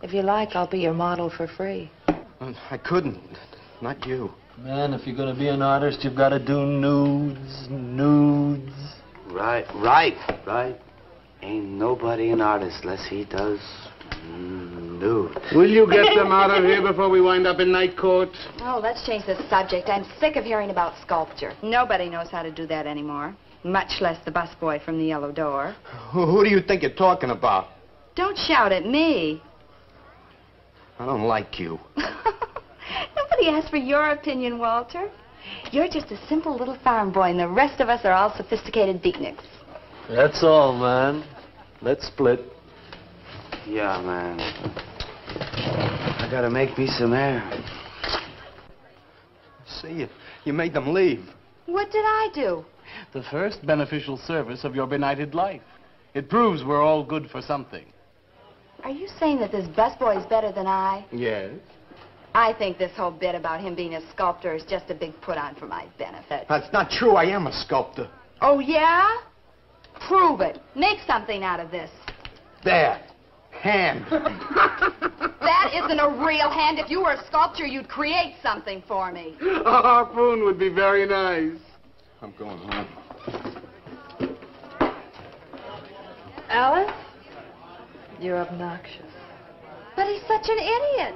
If you like, I'll be your model for free. I couldn't. Not you. Man, if you're gonna be an artist, you've got to do nudes. Right. Ain't nobody an artist unless he does nude. Will you get them out of here before we wind up in night court? Oh, let's change the subject. I'm sick of hearing about sculpture. Nobody knows how to do that anymore. Much less the busboy from the Yellow Door. Who do you think you're talking about? Don't shout at me. I don't like you. Nobody asked for your opinion, Walter. You're just a simple little farm boy, and the rest of us are all sophisticated beatniks. That's all, man. Let's split. Yeah, man. I gotta make me some air. See, you made them leave. What did I do? The first beneficial service of your benighted life. It proves we're all good for something. Are you saying that this busboy is better than I? Yes. I think this whole bit about him being a sculptor is just a big put-on for my benefit. That's not true. I am a sculptor. Oh, yeah? Prove it. Make something out of this. There. Hand. That isn't a real hand. If you were a sculptor, you'd create something for me. A harpoon would be very nice. I'm going home. Alice? You're obnoxious. But he's such an idiot.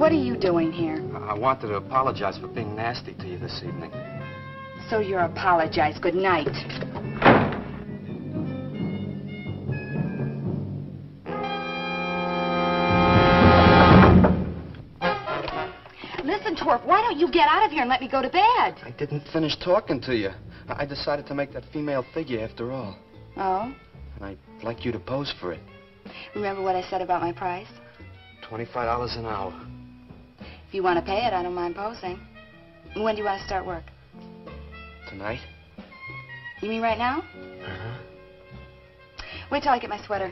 What are you doing here? I wanted to apologize for being nasty to you this evening. So you're apologize. Good night. Listen, Twerp, why don't you get out of here and let me go to bed? I didn't finish talking to you. I decided to make that female figure after all. Oh? And I'd like you to pose for it. Remember what I said about my price? $25 an hour. If you want to pay it, I don't mind posing. When do you want to start work? Tonight? You mean right now? Uh-huh. Wait till I get my sweater.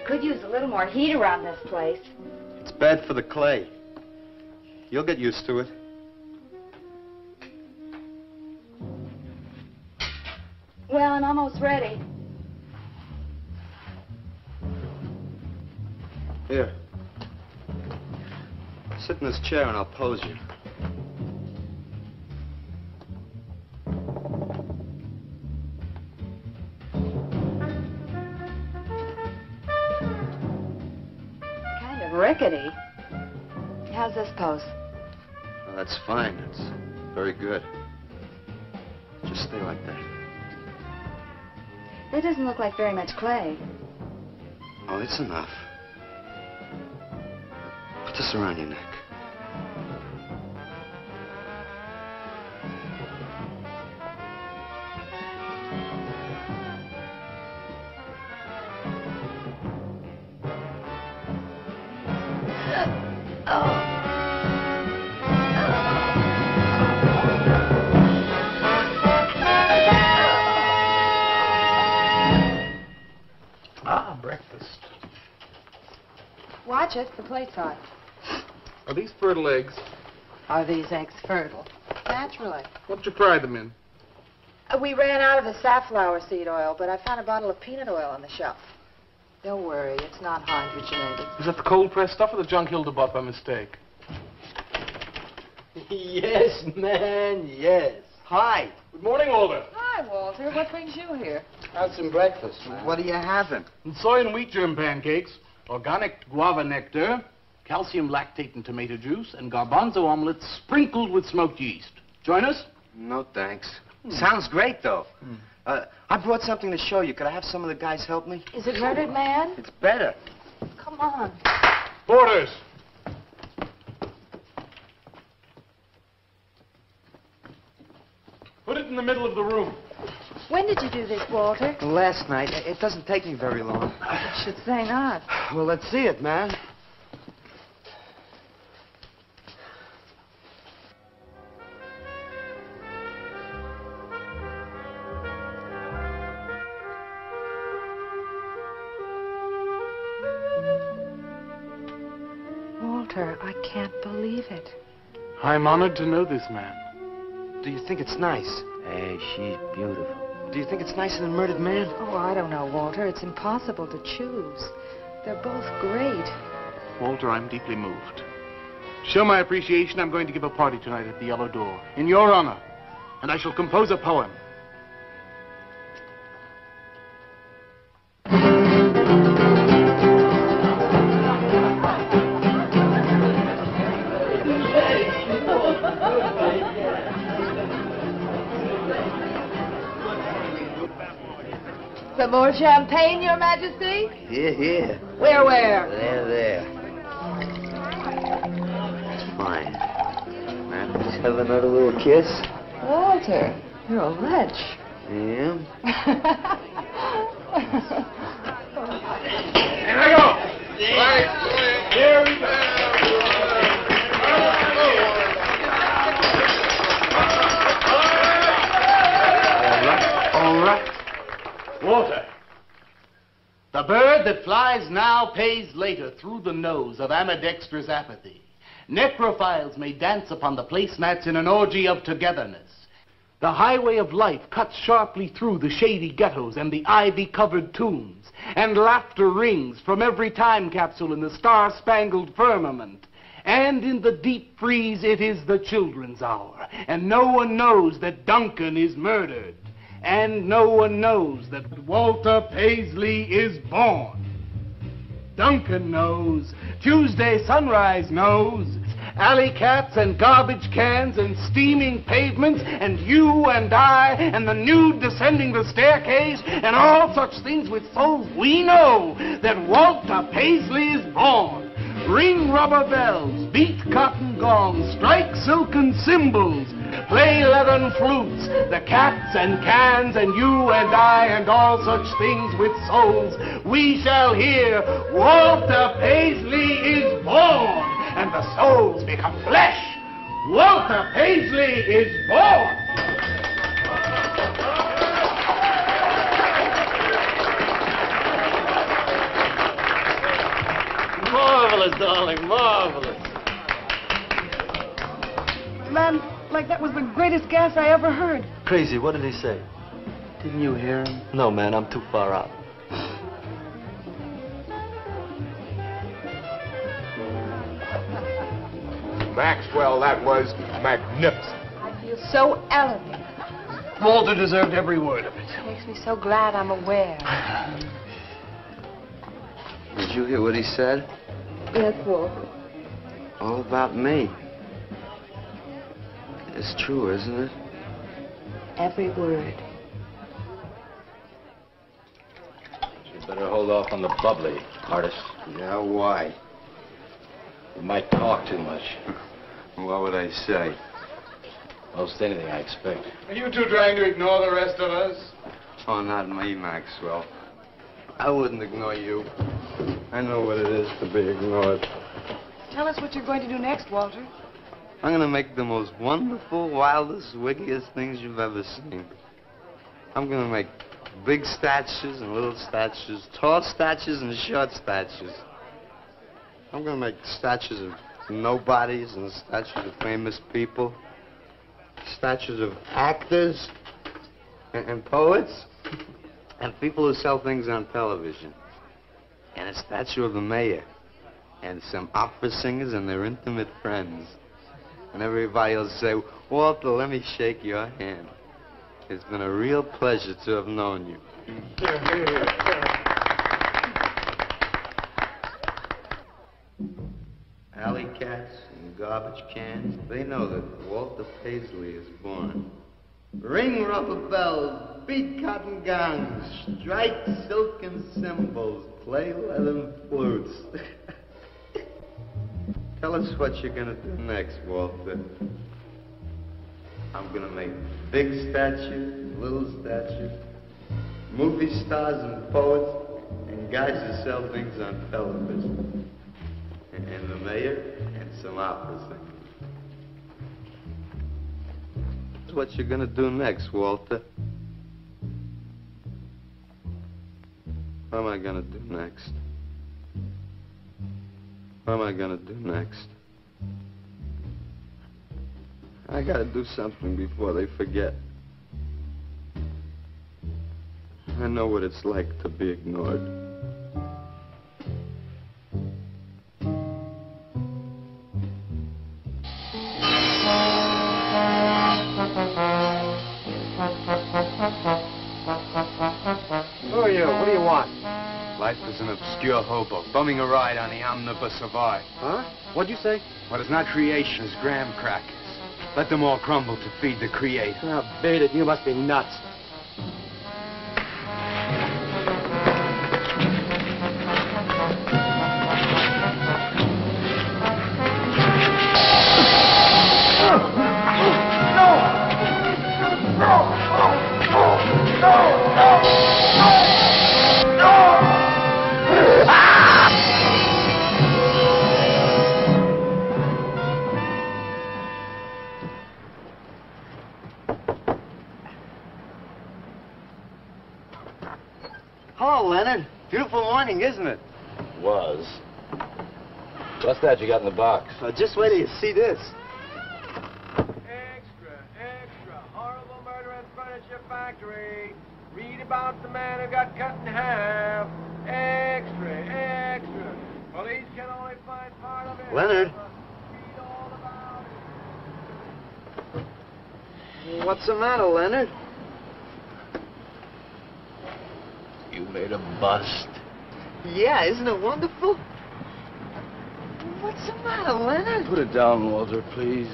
Could use a little more heat around this place. It's bad for the clay. You'll get used to it. Well, I'm almost ready. Here. Sit in this chair and I'll pose you. Rickety. How's this pose? Well, that's fine. It's very good. Just stay like that. It doesn't look like very much clay. Oh, it's enough. Put this around your neck. Breakfast. Watch it. The plate's hot. Are these fertile eggs? Are these eggs fertile? Naturally. What'd you fry them in? We ran out of the safflower seed oil, but I found a bottle of peanut oil on the shelf. Don't worry, it's not hydrogenated. Is that the cold-pressed stuff or the junk Hilda bought by mistake? Yes, man, yes. Hi. Good morning, Walter. Hi, Walter. What brings you here? Have some breakfast, man. What are you having? Soy and wheat germ pancakes, organic guava nectar, calcium lactate and tomato juice, and garbanzo omelets sprinkled with smoked yeast. Join us? No, thanks. Sounds great, though. I brought something to show you. Could I have some of the guys help me? Is it Murdered Man? It's better. Come on. Boarders. Put it in the middle of the room. When did you do this, Walter? Last night. It doesn't take me very long. I should say not. Well, let's see it, man. Walter, I can't believe it. I'm honored to know this man. Do you think it's nice? Hey, she's beautiful. Do you think it's nicer than Murdered Man? Oh, I don't know, Walter. It's impossible to choose. They're both great. Walter, I'm deeply moved. To show my appreciation, I'm going to give a party tonight at the Yellow Door, in your honor. And I shall compose a poem. Some more champagne, Your Majesty? Here, here. Where? There. Fine. Man, let's have another little kiss. Walter, you're a lech. Yeah? Here I go! Right. Here we go! All right. Walter, The bird that flies now pays later through the nose of ambidextrous apathy. Necrophiles may dance upon the placemats in an orgy of togetherness. The highway of life cuts sharply through the shady ghettos and the ivy-covered tombs, and laughter rings from every time capsule in the star-spangled firmament. And in the deep freeze, it is the children's hour, and no one knows that Duncan is murdered, and no one knows that Walter Paisley is born. Duncan knows, Tuesday Sunrise knows, alley cats and garbage cans and steaming pavements and you and I and the nude descending the staircase and all such things with souls. We know that Walter Paisley is born. Ring rubber bells, beat cotton gongs, strike silken cymbals, play leathern flutes, the cats and cans and you and I and all such things with souls. We shall hear Walter Paisley is born, and the souls become flesh. Walter Paisley is born. Marvelous, darling, marvelous. Man, like that was the greatest gas I ever heard. Crazy, what did he say? Didn't you hear him? No, man, I'm too far out. Maxwell, that was magnificent. I feel so elegant. Walter deserved every word of it. Makes me so glad I'm aware. Did you hear what he said? Yes, Walter. All about me. It's true, isn't it? Every word. You better hold off on the bubbly, artist. Yeah, why? You might talk too much. What would I say? Most anything, I expect. Are you two trying to ignore the rest of us? Oh, not me, Maxwell. I wouldn't ignore you. I know what it is to be ignored. Tell us what you're going to do next, Walter. I'm gonna make the most wonderful, wildest, wickedest things you've ever seen. I'm gonna make big statues and little statues, tall statues and short statues. I'm gonna make statues of nobodies and statues of famous people, statues of actors and poets and people who sell things on television, and a statue of the mayor and some opera singers and their intimate friends. And everybody will say, Walter, let me shake your hand. It's been a real pleasure to have known you. Alley cats and garbage cans, they know that Walter Paisley is born. Ring rubber bells, beat cotton gongs, strike silken cymbals, play leathern flutes. Tell us what you're gonna do next, Walter. I'm gonna make big statues, little statues, movie stars and poets, and guys who sell things on television. And the mayor and some opera singers. That's what you're gonna do next, Walter. What am I gonna do next? What am I gonna do next? I gotta do something before they forget. I know what it's like to be ignored. Who are you? What do you want? Life is an obscure hobo, bumming a ride on the omnibus of art. Huh? What'd you say? What is not creation is graham crackers. Let them all crumble to feed the creator. Oh, beat it. You must be nuts. Hello, Leonard. Beautiful morning, isn't it? Was. What's that you got in the box? Just wait till you see this. Extra, horrible murder in furniture factory. Read about the man who got cut in half. Extra. Police can only find part of it. Leonard. Read all about it. What's the matter, Leonard? You made a bust. Yeah, isn't it wonderful? What's the matter, Leonard? Put it down, Walter, please.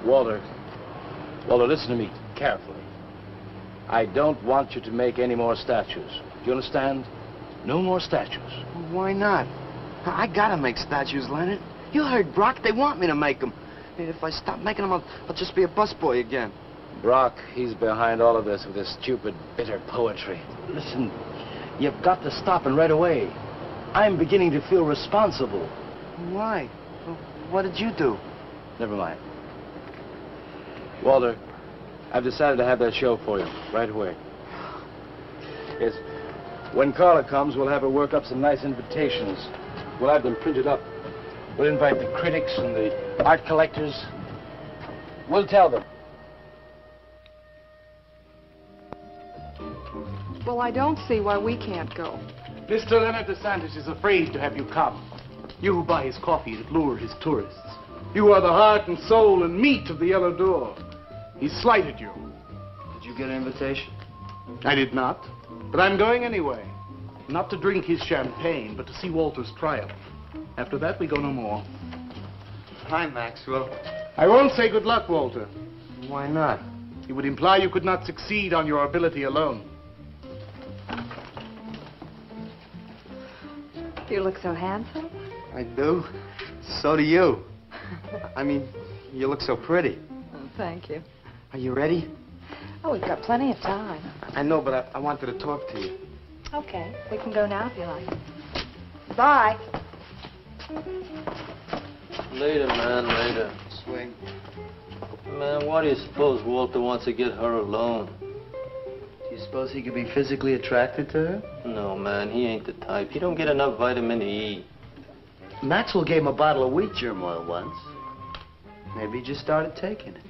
Walter, listen to me carefully. I don't want you to make any more statues. Do you understand? No more statues. Why not? I gotta make statues, Leonard. You heard Brock. They want me to make them. And if I stop making them, I'll just be a busboy again. Brock, he's behind all of this with his stupid, bitter poetry. Listen, you've got to stop and right away. I'm beginning to feel responsible. Why? What did you do? Never mind. Walter, I've decided to have that show for you right away. Yes. When Carla comes, we'll have her work up some nice invitations. We'll have them printed up. We'll invite the critics and the art collectors. We'll tell them. Well, I don't see why we can't go. Mr. Leonard DeSantis is afraid to have you come. You who buy his coffee that lure his tourists. You are the heart and soul and meat of the Yellow Door. He slighted you. Did you get an invitation? I did not, but I'm going anyway. Not to drink his champagne, but to see Walter's triumph. After that, we go no more. Hi, Maxwell. I won't say good luck, Walter. Why not? It would imply you could not succeed on your ability alone. You look so handsome. I do. So do you. I mean, you look so pretty. Oh, thank you. Are you ready? Oh, we've got plenty of time. I know, but I wanted to talk to you. Okay, we can go now if you like. Bye. Later, man, later. Swing. Man, why do you suppose Walter wants to get her alone? Do you suppose he could be physically attracted to her? No, man, he ain't the type. He don't get enough vitamin E. Maxwell gave him a bottle of wheat germ oil once. Maybe he just started taking it.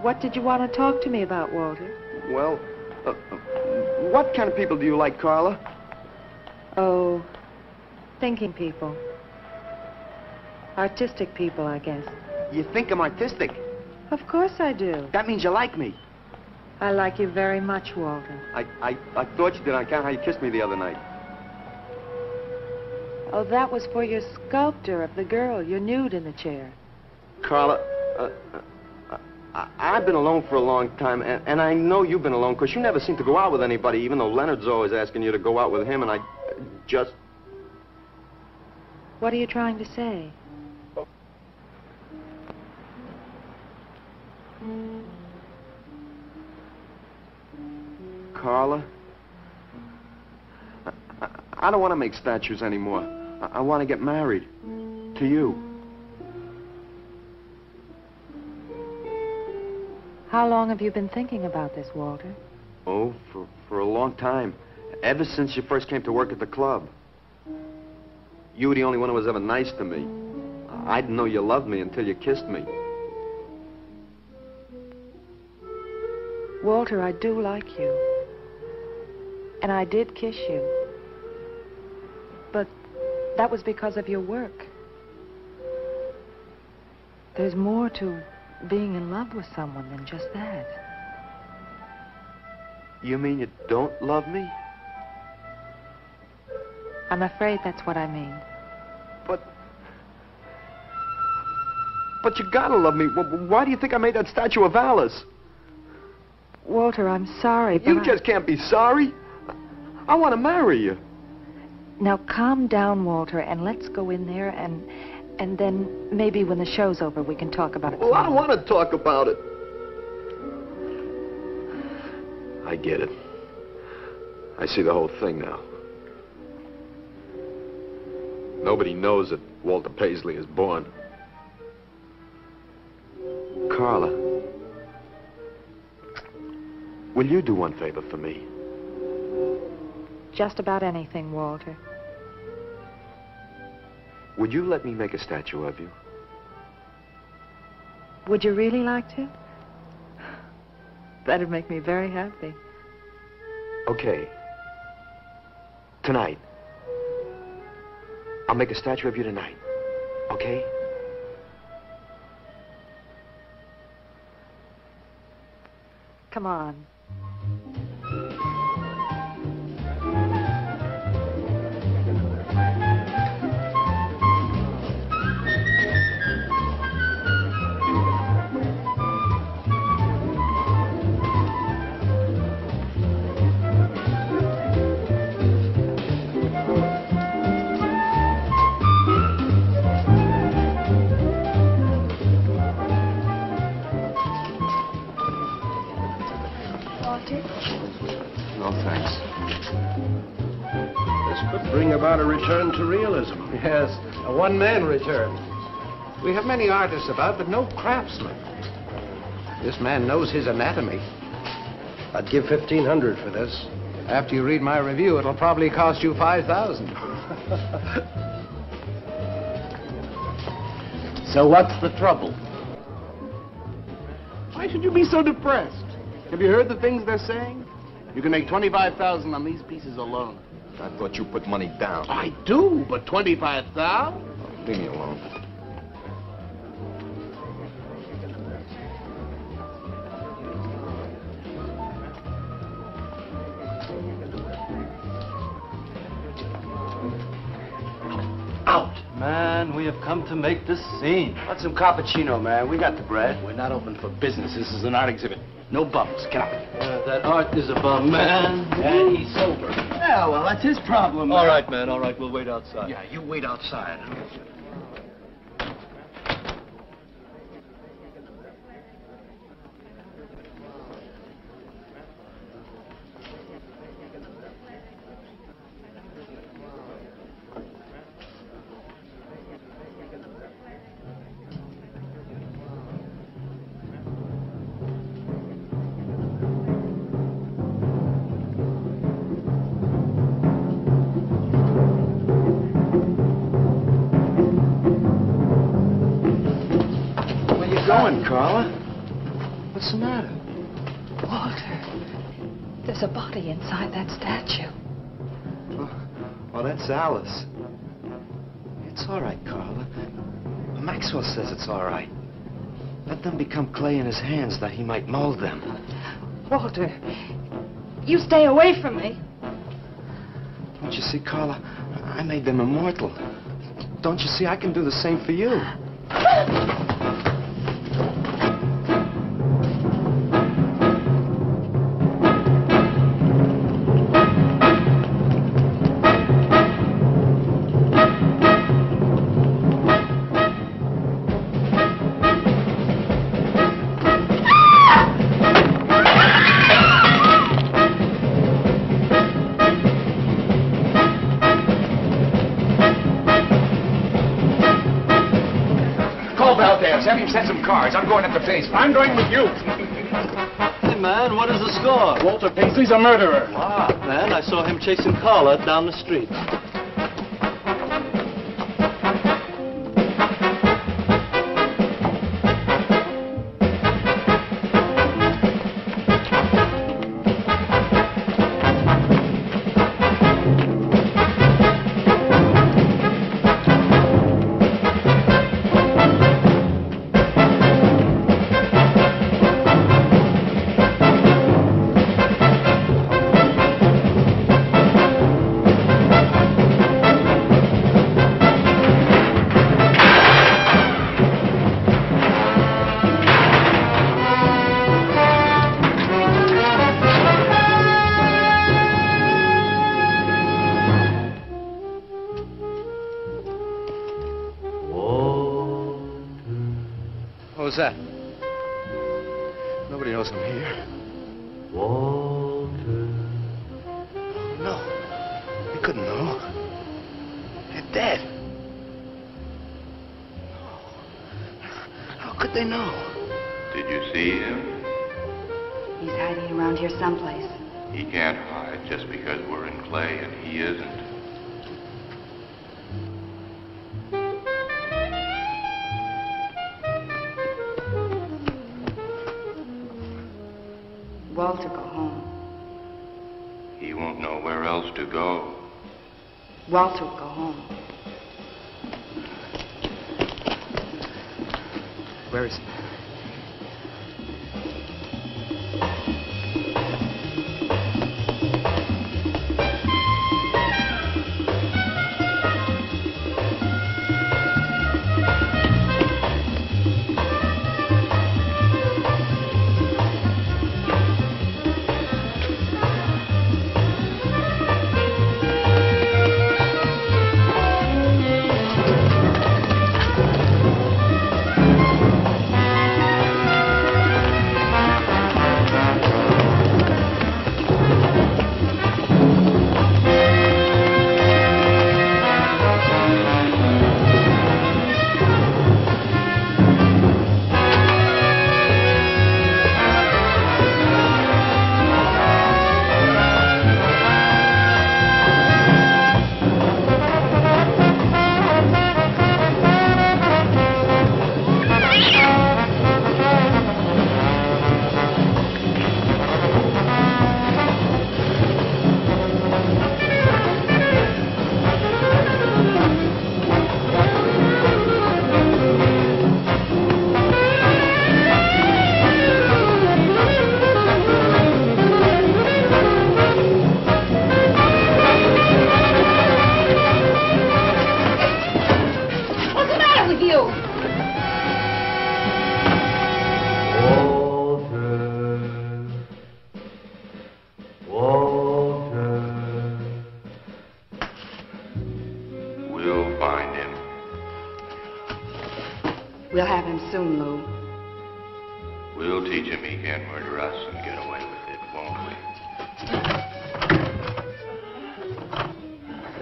What did you want to talk to me about, Walter? Well, what kind of people do you like, Carla? Oh, thinking people. Artistic people, I guess. You think I'm artistic? Of course I do. That means you like me. I like you very much, Walter. I thought you did on account of how you kissed me the other night. Oh, that was for your sculpture of the girl, your nude in the chair. Carla, I've been alone for a long time, and I know you've been alone, because you never seem to go out with anybody, even though Leonard's always asking you to go out with him, and I just... What are you trying to say? Carla, I don't want to make statues anymore. I want to get married. To you. How long have you been thinking about this, Walter? Oh, for a long time. Ever since you first came to work at the club. You were the only one who was ever nice to me. I didn't know you loved me until you kissed me. Walter, I do like you. And I did kiss you. But that was because of your work. There's more to being in love with someone than just that. You mean you don't love me? I'm afraid that's what I mean. But you gotta love me. Why do you think I made that statue of Alice? Walter, I'm sorry, but You just can't be sorry. I want to marry you. Now calm down, Walter, and let's go in there and then maybe when the show's over we can talk about it. Well, I don't want to talk about it. I get it. I see the whole thing now. Nobody knows that Walter Paisley is born. Carla, will you do one favor for me? Just about anything, Walter. Would you let me make a statue of you? Would you really like to? That'd make me very happy. Okay. Tonight. I'll make a statue of you tonight. Okay? Come on. No, thanks. This could bring about a return to realism. Yes, a one-man return. We have many artists about, but no craftsmen. This man knows his anatomy. I'd give $1,500 for this. After you read my review, it'll probably cost you $5,000. So what's the trouble? Why should you be so depressed? Have you heard the things they're saying? You can make $25,000 on these pieces alone. I thought you put money down. I do, but $25,000? Leave me alone. Out! Man, we have come to make this scene. Want some cappuccino, man? We got the bread. We're not open for business. This is an art exhibit. No bums. Get out. That art is a bum, man. And he's sober. Yeah, well, that's his problem. All right, man. All right, we'll wait outside. Yeah, you wait outside. Carla? What's the matter? Walter, there's a body inside that statue. Oh, that's Alice. It's all right, Carla. Maxwell says it's all right. Let them become clay in his hands that he might mold them. Walter, you stay away from me. Don't you see, Carla? I made them immortal. Don't you see, I can do the same for you. Have him set some cards. I'm going up the basement. I'm going with you. Hey, man, what is the score? Walter Paisley's a murderer. Ah, man, I saw him chasing Carla down the street. What was that? Nobody knows I'm here. Walter. No. They couldn't know. They're dead. they know? Did you see him? He's hiding around here someplace. He can't hide just because we're in clay and he isn't. Walter, go home. He won't know where else to go. Walter, go home. Where is he? We'll have him soon, Lou. We'll teach him he can't murder us and get away with it, won't we?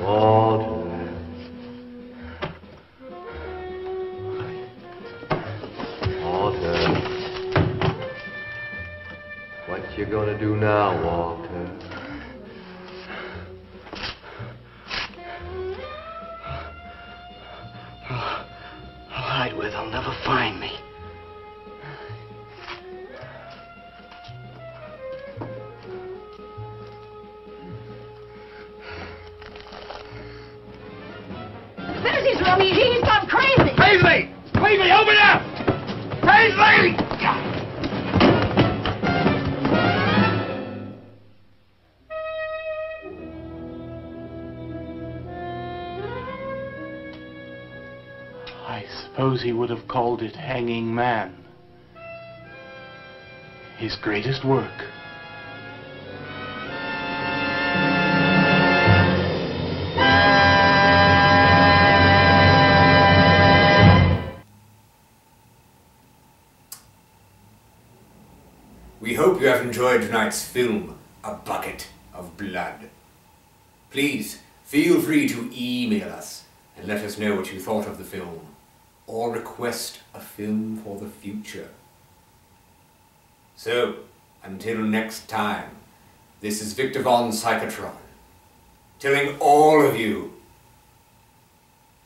Walter. Walter. What you gonna do now, Walter? I'll hide where they'll never find me. There's his rummy. He's gone crazy. Paisley! Paisley, open up! Paisley! I suppose he would have called it Hanging Man. His greatest work. We hope you have enjoyed tonight's film, A Bucket of Blood. Please, feel free to email us and let us know what you thought of the film, or request a film for the future. So, until next time, this is Victor Von Psychotron, telling all of you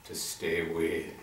to stay weird.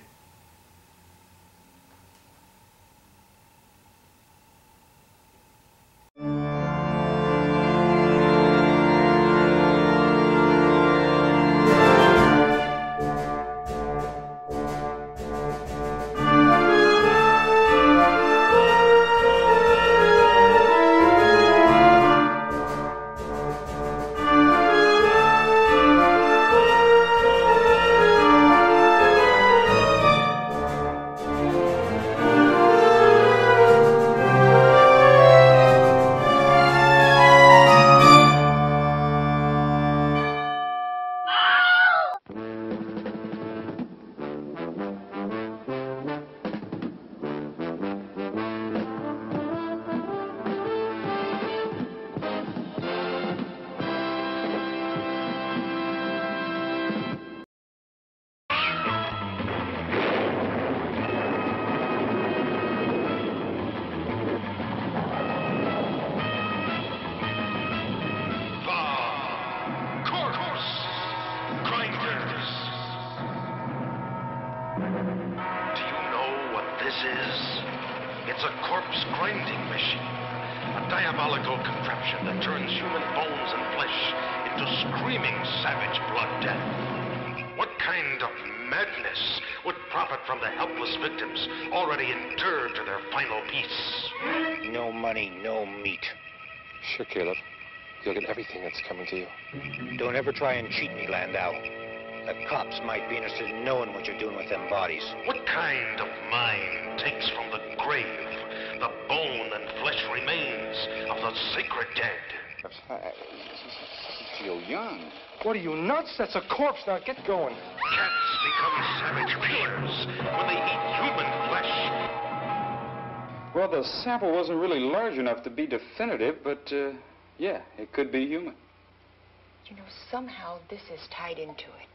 It's a corpse grinding machine. A diabolical contraption that turns human bones and flesh into screaming savage blood death. What kind of madness would profit from the helpless victims already endured to their final peace? No money, no meat. Sure, Caleb. You'll get everything that's coming to you. Don't ever try and cheat me, Landau. The cops might be interested in knowing what you're doing with them bodies. What kind of mind takes from the grave the bone and flesh remains of the sacred dead? I feel young. What are you, nuts? That's a corpse. Now get going. Cats become savage killers when they eat human flesh. Well, the sample wasn't really large enough to be definitive, but, yeah, it could be human. You know, somehow this is tied into it.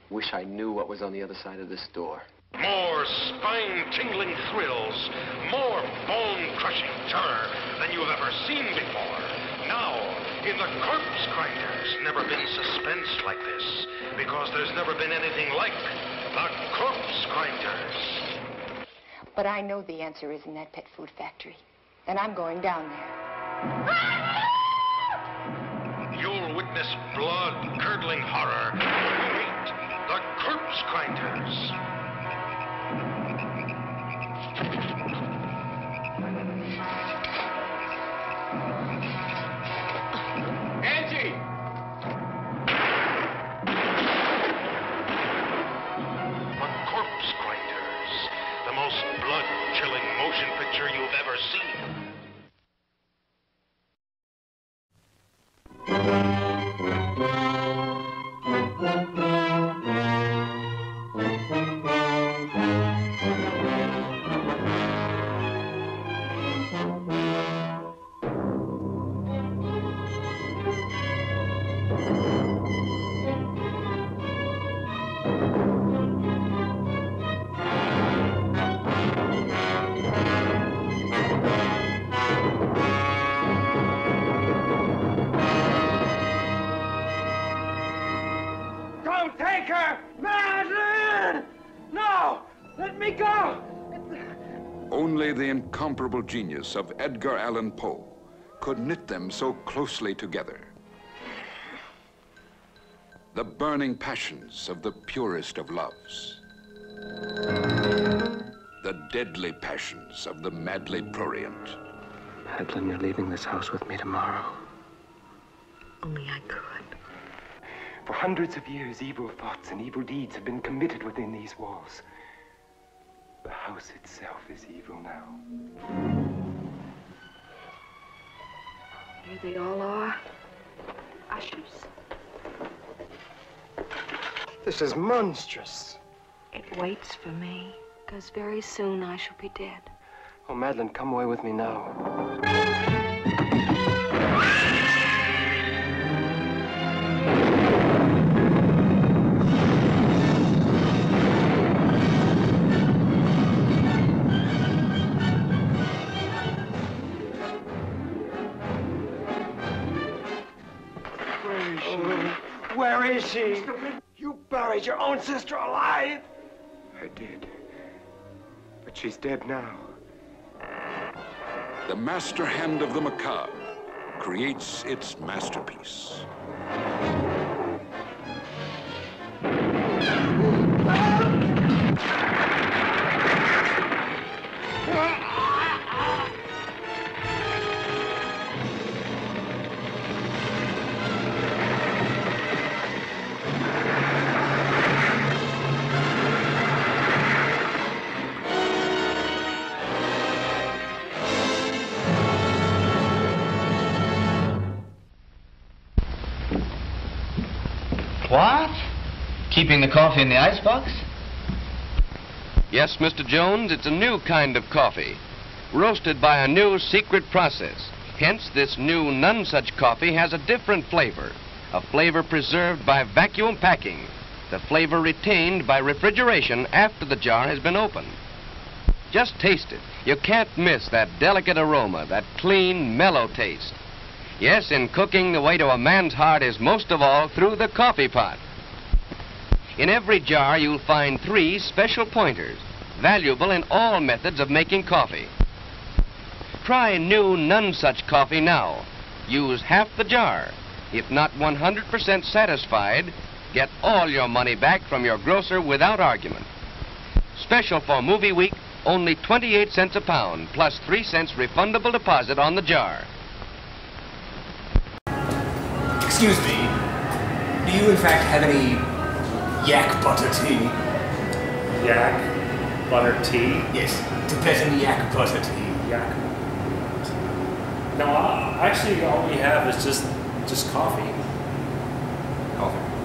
Wish I knew what was on the other side of this door. More spine-tingling thrills, more bone-crushing terror than you've ever seen before. Now, in the Corpse Grinders, never been suspense like this, because there's never been anything like the Corpse Grinders. But I know the answer is in that pet food factory, and I'm going down there. You'll witness blood-curdling horror when you meet the Corpse Grinders. Angie! The Corpse Grinders, the most blood-chilling motion picture you've ever seen. Only the incomparable genius of Edgar Allan Poe could knit them so closely together. The burning passions of the purest of loves. The deadly passions of the madly prurient. Madeline, you're leaving this house with me tomorrow. Only I could. For hundreds of years, evil thoughts and evil deeds have been committed within these walls. The house itself is evil now. Here they all are. Ushers. This is monstrous. It waits for me, because very soon I shall be dead. Oh, Madeline, come away with me now. Where is she? You buried your own sister alive? I did. But she's dead now. The master hand of the macabre creates its masterpiece. What? Keeping the coffee in the icebox? Yes, Mr. Jones, it's a new kind of coffee, roasted by a new secret process. Hence, this new none-such coffee has a different flavor, a flavor preserved by vacuum packing, the flavor retained by refrigeration after the jar has been opened. Just taste it. You can't miss that delicate aroma, that clean, mellow taste. Yes, in cooking, the way to a man's heart is most of all through the coffee pot. In every jar, you'll find 3 special pointers, valuable in all methods of making coffee. Try new none such coffee now. Use half the jar. If not 100% satisfied, get all your money back from your grocer without argument. Special for movie week, only 28 cents a pound, plus 3 cents refundable deposit on the jar. Excuse me, do you in fact have any yak butter tea? Yak butter tea? Yes, Tibetan yak butter tea. Yak. No, actually all we have is just coffee. Coffee.